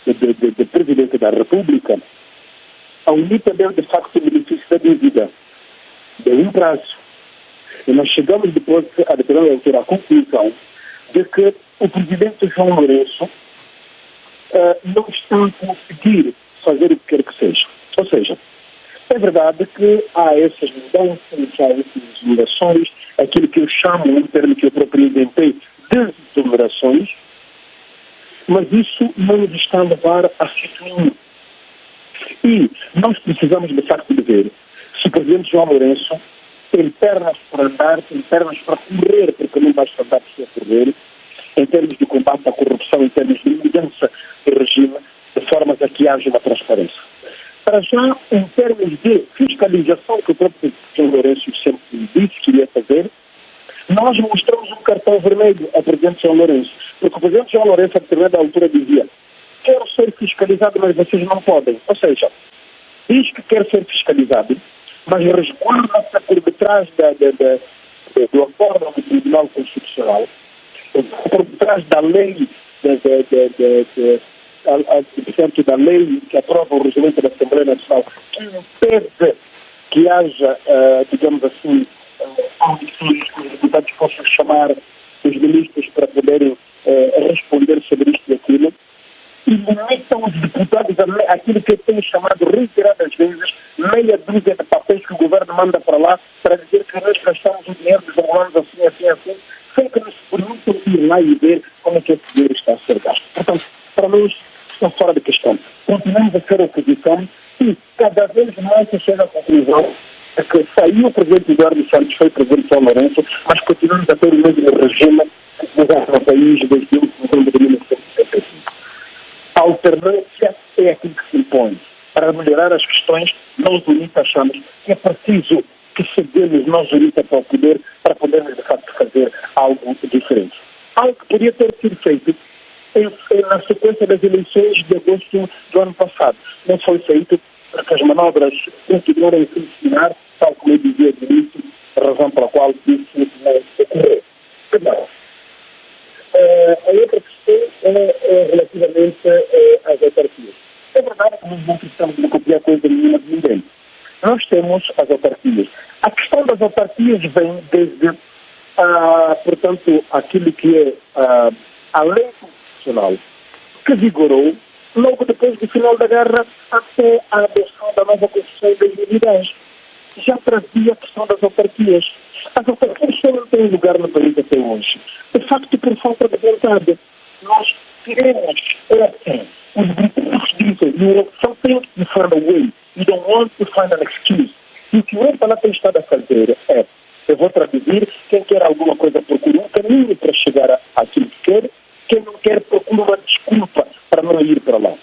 de Presidente da República, a UNITA deu de facto o benefício da dúvida, deu um prazo. E nós chegamos depois, a determinada altura, à conclusão de que o Presidente João Lourenço não está a conseguir fazer o que quer que seja. Ou seja, é verdade que há essas mudanças, há essas exonerações, aquilo que eu chamo, um termo que eu próprio inventei, desonerações, mas isso não nos está a levar a sítio nenhum. E nós precisamos, de facto, de ver se o Presidente João Lourenço tem pernas para andar, tem pernas para correr, porque não basta andar sem correr, em termos de combate à corrupção, em termos de mudança de regime, de formas a que haja uma transparência. Para já, em termos de fiscalização, que o próprio João Lourenço sempre disse que iria fazer, nós mostramos um cartão vermelho ao Presidente João Lourenço, porque o Presidente João Lourenço, a determinada altura, dizia: quero ser fiscalizado, mas vocês não podem. Ou seja, diz que quer ser fiscalizado, mas resguarda-se por detrás do acordo do Tribunal Constitucional, por detrás da lei portanto, da lei que aprova o regimento da Assembleia Nacional, que impede que haja, digamos assim, audições que os deputados possam chamar os ministros para poderem responder sobre isto e aquilo, e limitam os deputados aquilo que eu tenho chamado reiteradas vezes, meia dúzia de papéis que o governo manda para lá para dizer que nós gastamos o dinheiro dos angolanos assim, sem que nos permitam ir lá e ver como é que esse dinheiro está a ser gasto. Portanto, para nós, está fora de questão. Continuamos a ser oposição e cada vez mais se chega à conclusão de que saiu o presidente Eduardo Santos, foi o presidente São Lourenço, mas continuamos a ter o mesmo regime que governa o país desde o segundo de 1975. A alternância é aquilo que se impõe. Para melhorar as questões, nós UNITA achamos que é preciso que cedemos nós UNITA para o poder, para podermos de facto fazer algo diferente. Algo que podia ter sido feito na sequência das eleições de agosto do ano passado. Não foi feito porque as manobras continuaram a funcionar, tal como eu dizia no início, a razão pela qual isso não ocorreu. A outra questão é relativamente às autarquias. É verdade que nós não precisamos de copiar coisa nenhuma de ninguém. Nós temos as autarquias. A questão das autarquias vem desde, portanto, aquilo que é a lei constitucional que vigorou logo depois do final da guerra até a adoção da nova Constituição de 2010. Já trazia a questão das autarquias. As autarquias só não têm lugar no país até hoje. De facto, por falta de vontade, nós queremos, os britânicos dizem, you want something, you find a way. You don't want to find an excuse. E o que o Empala tem estado a fazer é, eu vou traduzir, quem quer alguma coisa procura um caminho para chegar àquilo que quer, quem não quer procura uma desculpa para não ir para lá.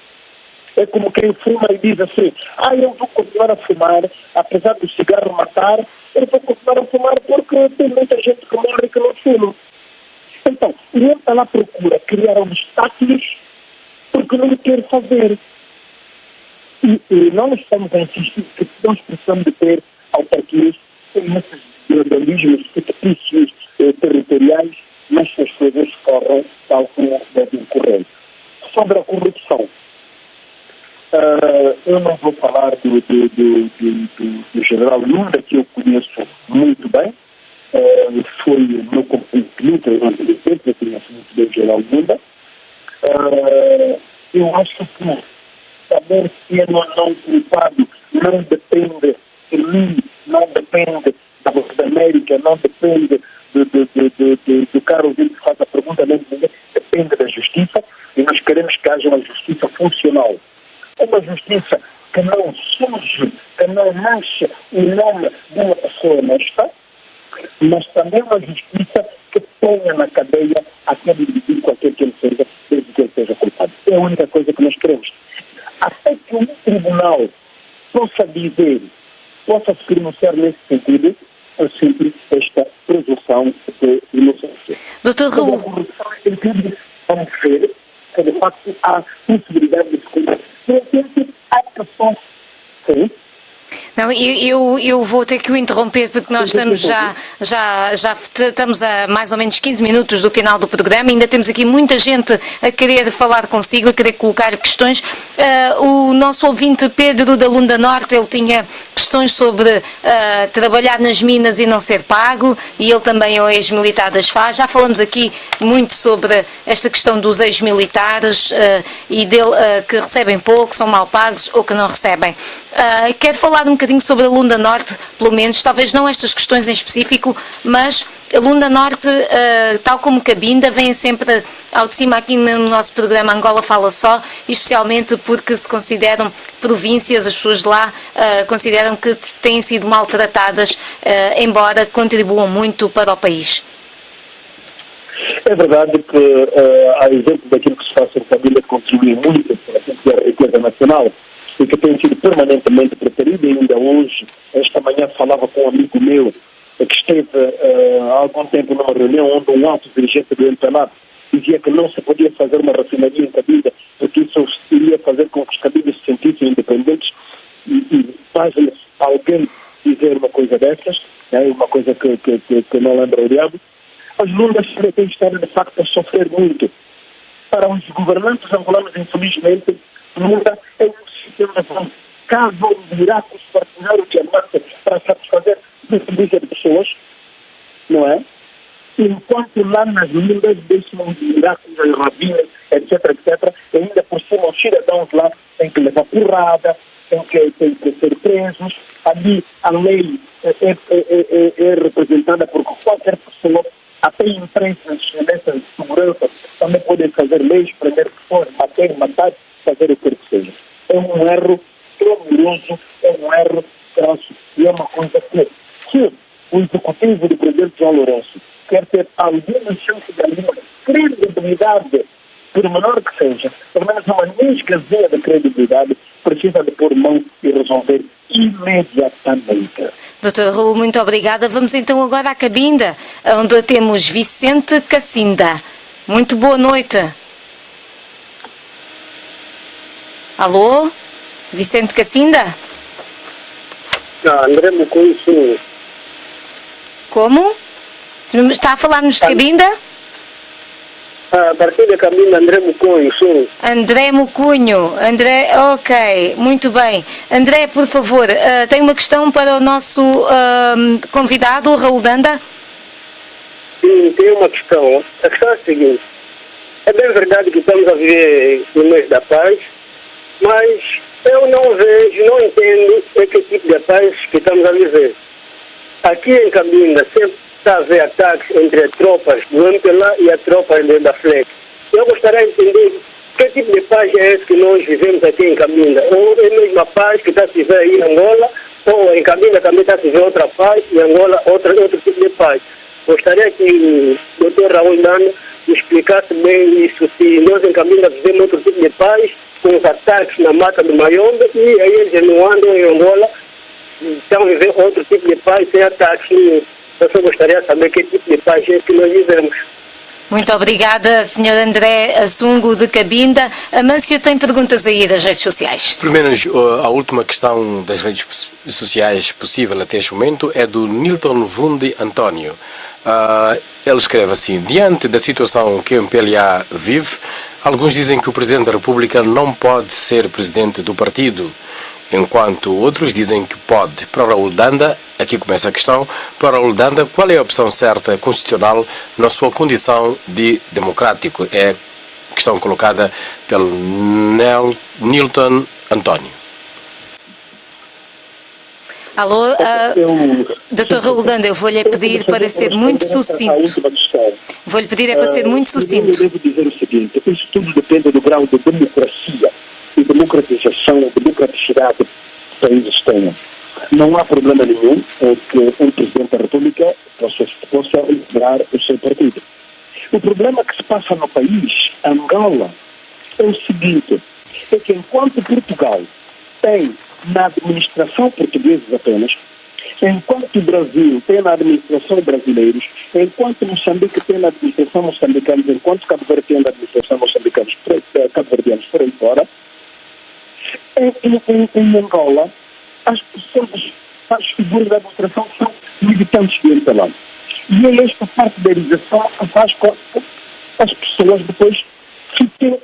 É como quem fuma e diz assim, eu vou continuar a fumar, apesar do cigarro matar, eu vou continuar a fumar porque tem muita gente que morre que não fuma. Então, ele está lá procura criar obstáculos porque não quer fazer. E nós estamos a insistir que nós precisamos de ter autarquias nesses gradualismos fictícios territoriais, mas que as coisas corram tal como devem correr. Sobre a corrupção, eu não vou falar do general Lunda, que eu conheço muito bem, foi o meu companheiro eu conheço muito bem o general Lunda. Eu acho que saber se é ou não culpado não depende de mim, não depende da Voz da América, não depende do Carlos que faz a pergunta, não depende da justiça, e nós queremos que haja uma justiça funcional. Uma justiça que não surge, que não nasce em nome de uma pessoa honesta, mas também uma justiça que ponha na cadeia aquele indivíduo, qualquer que ele seja, desde que ele seja culpado. É a única coisa que nós queremos. Até que um tribunal possa dizer, possa se pronunciar nesse sentido, é sempre esta presunção de inocência. Doutor Raul. A corrupção é que vamos ver que de facto há possibilidade de descobrir. De repente, há pessoas. Sim. Não, eu vou ter que o interromper porque nós estamos já estamos a mais ou menos 15 minutos do final do programa, ainda temos aqui muita gente a querer falar consigo, a querer colocar questões. O nosso ouvinte Pedro da Lunda Norte, ele tinha questões sobre trabalhar nas minas e não ser pago, e ele também é o ex-militar das FAS. Já falamos aqui muito sobre esta questão dos ex-militares e dele que recebem pouco, são mal pagos ou que não recebem. Quero falar um bocadinho sobre a Lunda Norte, pelo menos, talvez não estas questões em específico, mas a Lunda Norte, tal como Cabinda, vem sempre ao de cima aqui no nosso programa Angola Fala Só, especialmente porque se consideram províncias, as pessoas lá consideram que têm sido maltratadas, embora contribuam muito para o país. É verdade que há exemplo daquilo que se faz em Cabinda que contribui muito para a riqueza nacional e que tem sido permanentemente preterido, e ainda hoje, esta manhã falava com um amigo meu que esteve há algum tempo numa reunião onde um alto dirigente do Empanato dizia que não se podia fazer uma refinaria em Cabinda porque isso iria fazer com que os cabidas se sentissem independentes, e faz-lhe alguém dizer uma coisa dessas, uma coisa que não lembra o diabo. As Lundas têm estado de facto a sofrer muito. para os governantes angolanos, infelizmente, muda é um sistema de caso um buraco partidário que amassa para satisfazer a polícia de pessoas, não é? Enquanto lá nas lindas deixam os buracos, as rabinas, etc., ainda por cima os cidadãos lá têm que levar porrada, têm que ser presos. Ali a lei é representada por qualquer pessoa, até empresas nessa segurança também podem fazer leis, prender pessoas, bater, matar, fazer o que seja. É um erro clamoroso, é um erro grosso, e é uma coisa que, se o executivo do presidente João Lourenço quer ter alguma chance de alguma credibilidade, por menor que seja, pelo menos uma nesgazinha de credibilidade, precisa de pôr mão e resolver imediatamente. Doutor Raul, muito obrigada. Vamos então agora à Cabinda, onde temos Vicente Cassinda. Muito boa noite. Alô? Vicente Cassinda? André Mucunho, sim. Como? Está a falar-nos de Cabinda? A partir da Cabinda, André Mucunho, sim. André Mucunho. André, ok, muito bem. André, por favor, tem uma questão para o nosso convidado, o Raul Danda? Sim, tem uma questão. A questão é a seguinte. É bem verdade que estamos a viver no mês da paz, mas eu não vejo, não entendo que tipo de paz que estamos a viver. Aqui em Cabinda sempre está a haver ataques entre as tropas do MPLA e as tropas da FLEC. Eu gostaria de entender que tipo de paz é esse que nós vivemos aqui em Cabinda. Ou é a mesma paz que está a se viver aí em Angola, ou em Cabinda também está a se viver outra paz, e em Angola outro tipo de paz. Gostaria que o Dr. Raul Danda me explicasse bem isso, se nós em Cabinda vivemos outro tipo de paz, com os ataques na mata do Mayombe, e aí eles em Luanda ou em Angola estão a viver outro tipo de paz sem ataques. Eu só gostaria de saber que tipo de paz é que nós vivemos. Muito obrigada, Sr. André Azungo de Cabinda. Amâncio tem perguntas aí das redes sociais. Primeiro, a última questão das redes sociais possível até este momento é do Nilton Vundi António. Ele escreve assim: diante da situação que o MPLA vive, alguns dizem que o Presidente da República não pode ser Presidente do partido, enquanto outros dizem que pode. Para Raul Danda, aqui começa a questão, para Raul Danda, qual é a opção certa constitucional na sua condição de democrático? É a questão colocada pelo Nilton António. Alô, Dr. Raul Danda, eu vou-lhe pedir para ser muito sucinto. Vou-lhe pedir para ser muito sucinto. Eu devo dizer o seguinte: isso tudo depende do grau de democracia e democratização, democraticidade que os países tenham. Não há problema nenhum que um Presidente da República possa liderar o seu partido. O problema que se passa no país, Angola, é o seguinte: é que enquanto Portugal tem na administração portugueses apenas, enquanto o Brasil tem na administração brasileiros, enquanto Moçambique tem na administração moçambicanos, enquanto Cabo Verde tem na administração moçambicanos, cabo-verdianos por aí fora, em Angola, as pessoas, as figuras da administração são militantes do MPLA. E é esta partidarização que faz com que as pessoas depois fiquem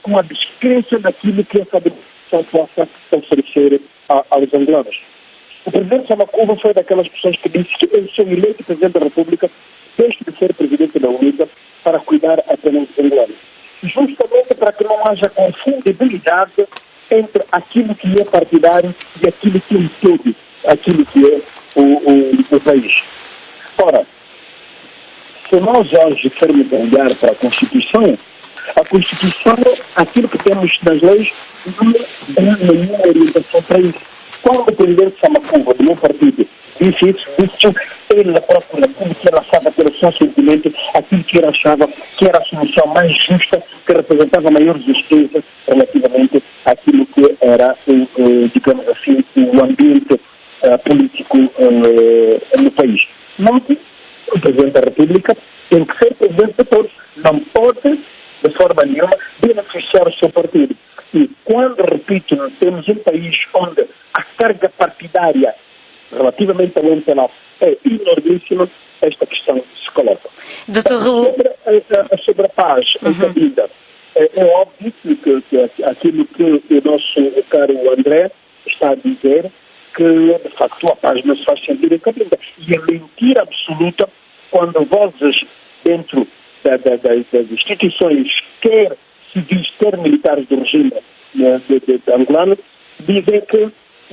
com a descrença daquilo que essa administração possa oferecer aos angolanos. O presidente Samacuva foi daquelas pessoas que disse que ele foi eleito Presidente da República desde de ser Presidente da UNITA para cuidar apenas dos angolanos. Justamente para que não haja confundibilidade entre aquilo que é partidário e aquilo que é todo, aquilo que é o país. Ora, se nós hoje formos olhar para a Constituição, aquilo que temos nas leis, não dá nenhuma orientação para isso. Quando o presidente Samacuva, do meu partido, disse isso, ele próprio, aquilo que ele achava que era o seu sentimento, aquilo que ele achava que era a solução mais justa, que representava maior justiça relativamente àquilo que era, digamos assim, o ambiente político no país. Não, o Presidente da República tem que ser Presidente de todos, não pode, de forma nenhuma, beneficiar o seu partido. E quando, repito, temos um país onde a carga partidária relativamente ao MPLA é enormíssima esta questão que se coloca. Doutor Sobre a paz em Cabinda, é óbvio que aquilo que o nosso caro André está a dizer, que de facto a paz não se faz sentir em Cabinda. E é mentira absoluta quando vozes dentro das instituições, quer civis, quer militares do regime de angolano, dizem que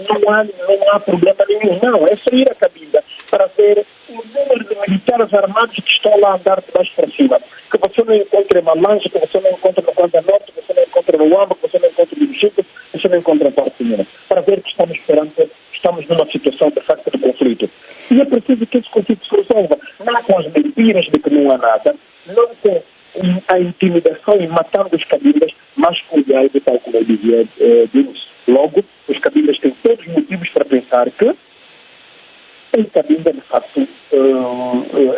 não há problema nenhum. Não, é só ir a Cabinda para ver o número de militares armados que estão lá a andar de baixo para cima. Que você não encontra em Malanja, que você não encontra no Guanda Norte, que você não encontra no Uamba, que você não encontra no Chico, que você não encontra em Porto Senhora. Para ver que estamos numa situação de facto de conflito. E é preciso que esse conflito se resolva. Não com as mentiras de que não há nada, não com a intimidação e matando os cabilas, mas com o diálogo, tal como eu dizia logo, os cabilas têm todos os motivos para pensar que em Cabinda, de facto,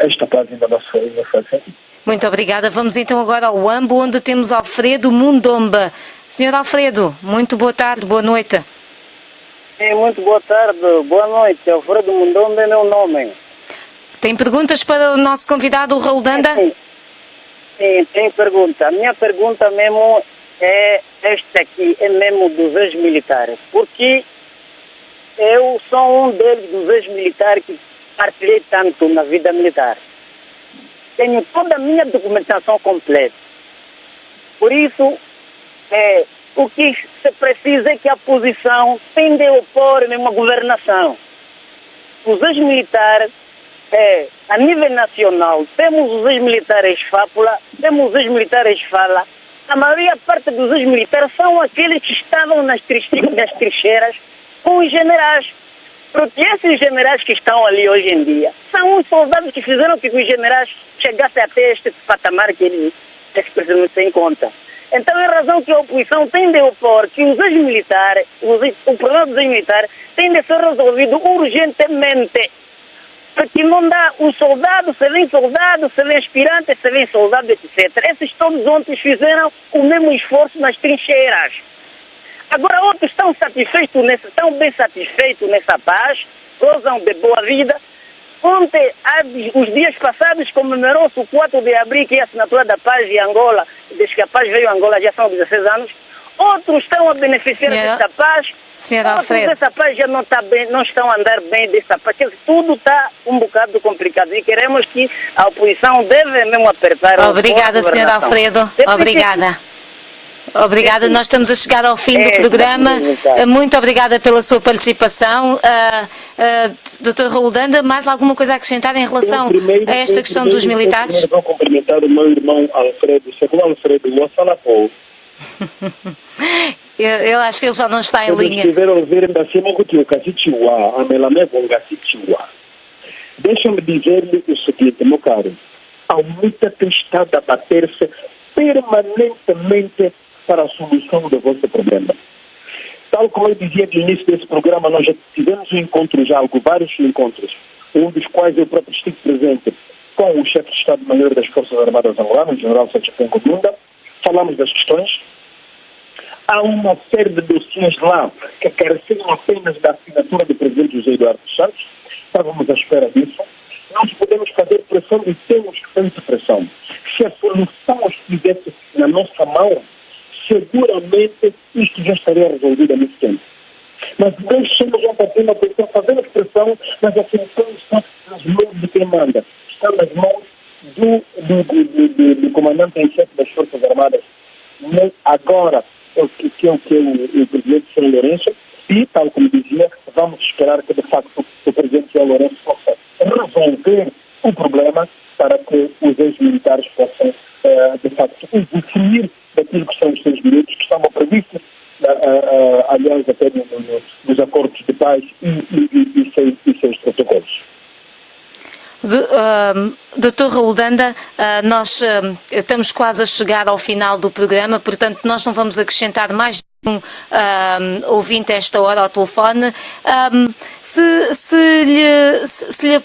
esta paz ainda não faz sentido. Muito obrigada. Vamos então agora ao Uambo, onde temos Alfredo Mundomba. Senhor Alfredo, muito boa tarde, boa noite. Sim, muito boa tarde, boa noite. Alfredo Mundomba é meu nome. Tem perguntas para o nosso convidado, o Raul Danda? Sim, tem pergunta. A minha pergunta mesmo é esta aqui, é mesmo dos ex-militares. Porque eu sou um deles, dos ex-militares, que partilhei tanto na vida militar. Tenho toda a minha documentação completa. Por isso, o que se precisa é que a posição tem de opor mesmo a governação. Os ex-militares, a nível nacional, temos os ex-militares Fápula, temos os ex-militares Fala. A maioria parte dos ex-militares são aqueles que estavam nas trincheiras com os generais. Porque esses generais que estão ali hoje em dia são os soldados que fizeram que os generais chegassem até este patamar que eles precisam ter em conta. Então é razão que a oposição tem de opor que os ex-militares, o problema dos ex-militares tem de ser resolvido urgentemente. Porque não dá um soldado, se vem aspirante, se vem soldado, etc. Esses todos ontem fizeram o mesmo esforço nas trincheiras. Agora outros estão bem satisfeitos nessa paz, gozam de boa vida. Ontem, os dias passados, comemorou-se o 4 de abril, que é a assinatura da paz de Angola, desde que a paz veio a Angola já são 16 anos. Outros estão a beneficiar dessa paz. Outros dessa paz já não estão a andar bem dessa paz. Tudo está um bocado complicado e queremos que a oposição deve mesmo apertar. Obrigada, Sr. Alfredo. Obrigada, nós estamos a chegar ao fim do programa. Muito obrigada pela sua participação. Dr. Raul Danda, mais alguma coisa a acrescentar em relação a esta questão dos militares? Eu vou cumprimentar o meu irmão Alfredo, segundo Alfredo, eu acho que ele já não está em linha. Deixa-me dizer-lhe o seguinte, meu caro. A UNITA tem estado a bater-se permanentemente para a solução do vosso problema. Tal como eu dizia no início desse programa, nós já tivemos vários encontros, um dos quais eu próprio estive presente com o chefe de Estado-Maior das Forças Armadas angolanas, o general Santos Ngunda. Falamos das questões. Há uma série de dossiês lá que careciam apenas da assinatura do presidente José Eduardo Santos. Estávamos à espera disso. Nós podemos fazer pressão e temos feito pressão. Se a solução estivesse na nossa mão, seguramente isto já estaria resolvido há muito tempo. Mas nós somos um partido, fazemos pressão, mas a solução está nas mãos de quem manda. Está nas mãos do comandante em chefe das Forças Armadas. Mas agora, o presidente São Lourenço, e, tal como dizia, vamos esperar que, de facto, o presidente São Lourenço possa resolver o problema para que os ex-militares possam, de facto, usufruir daquilo que são os seus direitos que estavam previstos, aliás, até nos acordos de paz e seus protocolos. Dr. Raul Danda, nós estamos quase a chegar ao final do programa, portanto nós não vamos acrescentar mais ouvinte a esta hora ao telefone. Se lhe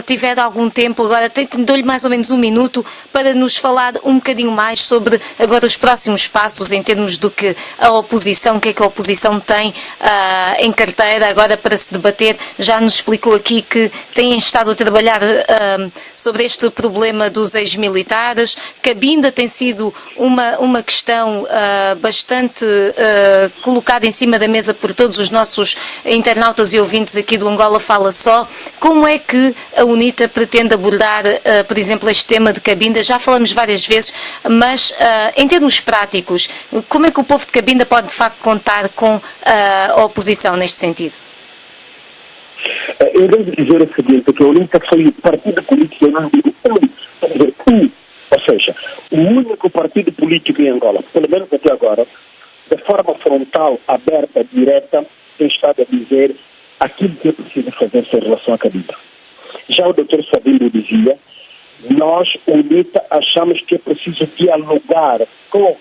tiver algum tempo agora, dou-lhe mais ou menos um minuto para nos falar um bocadinho mais sobre agora os próximos passos em termos do que a oposição, o que é que a oposição tem em carteira agora para se debater. Já nos explicou aqui que têm estado a trabalhar sobre este problema dos ex-militares. Cabinda tem sido uma questão bastante colocada em cima da mesa por todos os nossos internautas e ouvintes aqui do Angola Fala Só. Como é que a UNITA pretende abordar, por exemplo, este tema de Cabinda? Já falamos várias vezes, mas em termos práticos, como é que o povo de Cabinda pode de facto contar com a oposição neste sentido? Eu devo dizer o seguinte, que a UNITA foi o partido político, eu não digo ou seja, o único partido político em Angola, pelo menos até agora, de forma frontal, aberta, direta, tem estado a dizer aquilo que é preciso fazer em relação à Cabinda. Já o Dr. Sabino dizia, nós, UNITA, achamos que é preciso dialogar com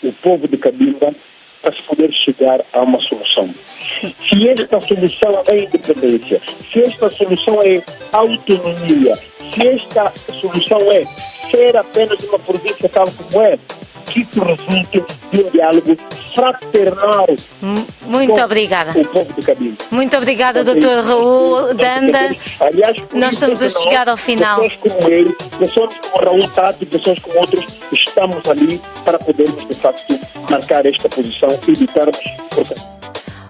o povo de Cabinda para se poder chegar a uma solução. Se esta solução é independência, se esta solução é autonomia, se esta solução é ser apenas uma província tal como é, que isso resulte de um diálogo fraternal. Muito obrigada. O povo de Cabinda. Muito obrigada, Dr. Raul Danda. Aliás, nós estamos a chegar ao final. Pessoas como ele, pessoas como Raul Tati, pessoas como outros, estamos ali para podermos, de facto, marcar esta posição e evitarmos.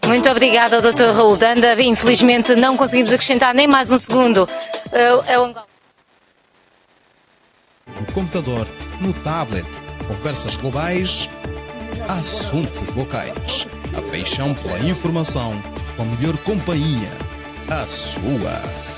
Muito obrigada, Dr. Raul Danda. Infelizmente não conseguimos acrescentar nem mais um segundo. No computador, no tablet, conversas globais, assuntos locais. A paixão pela informação, com a melhor companhia, a sua.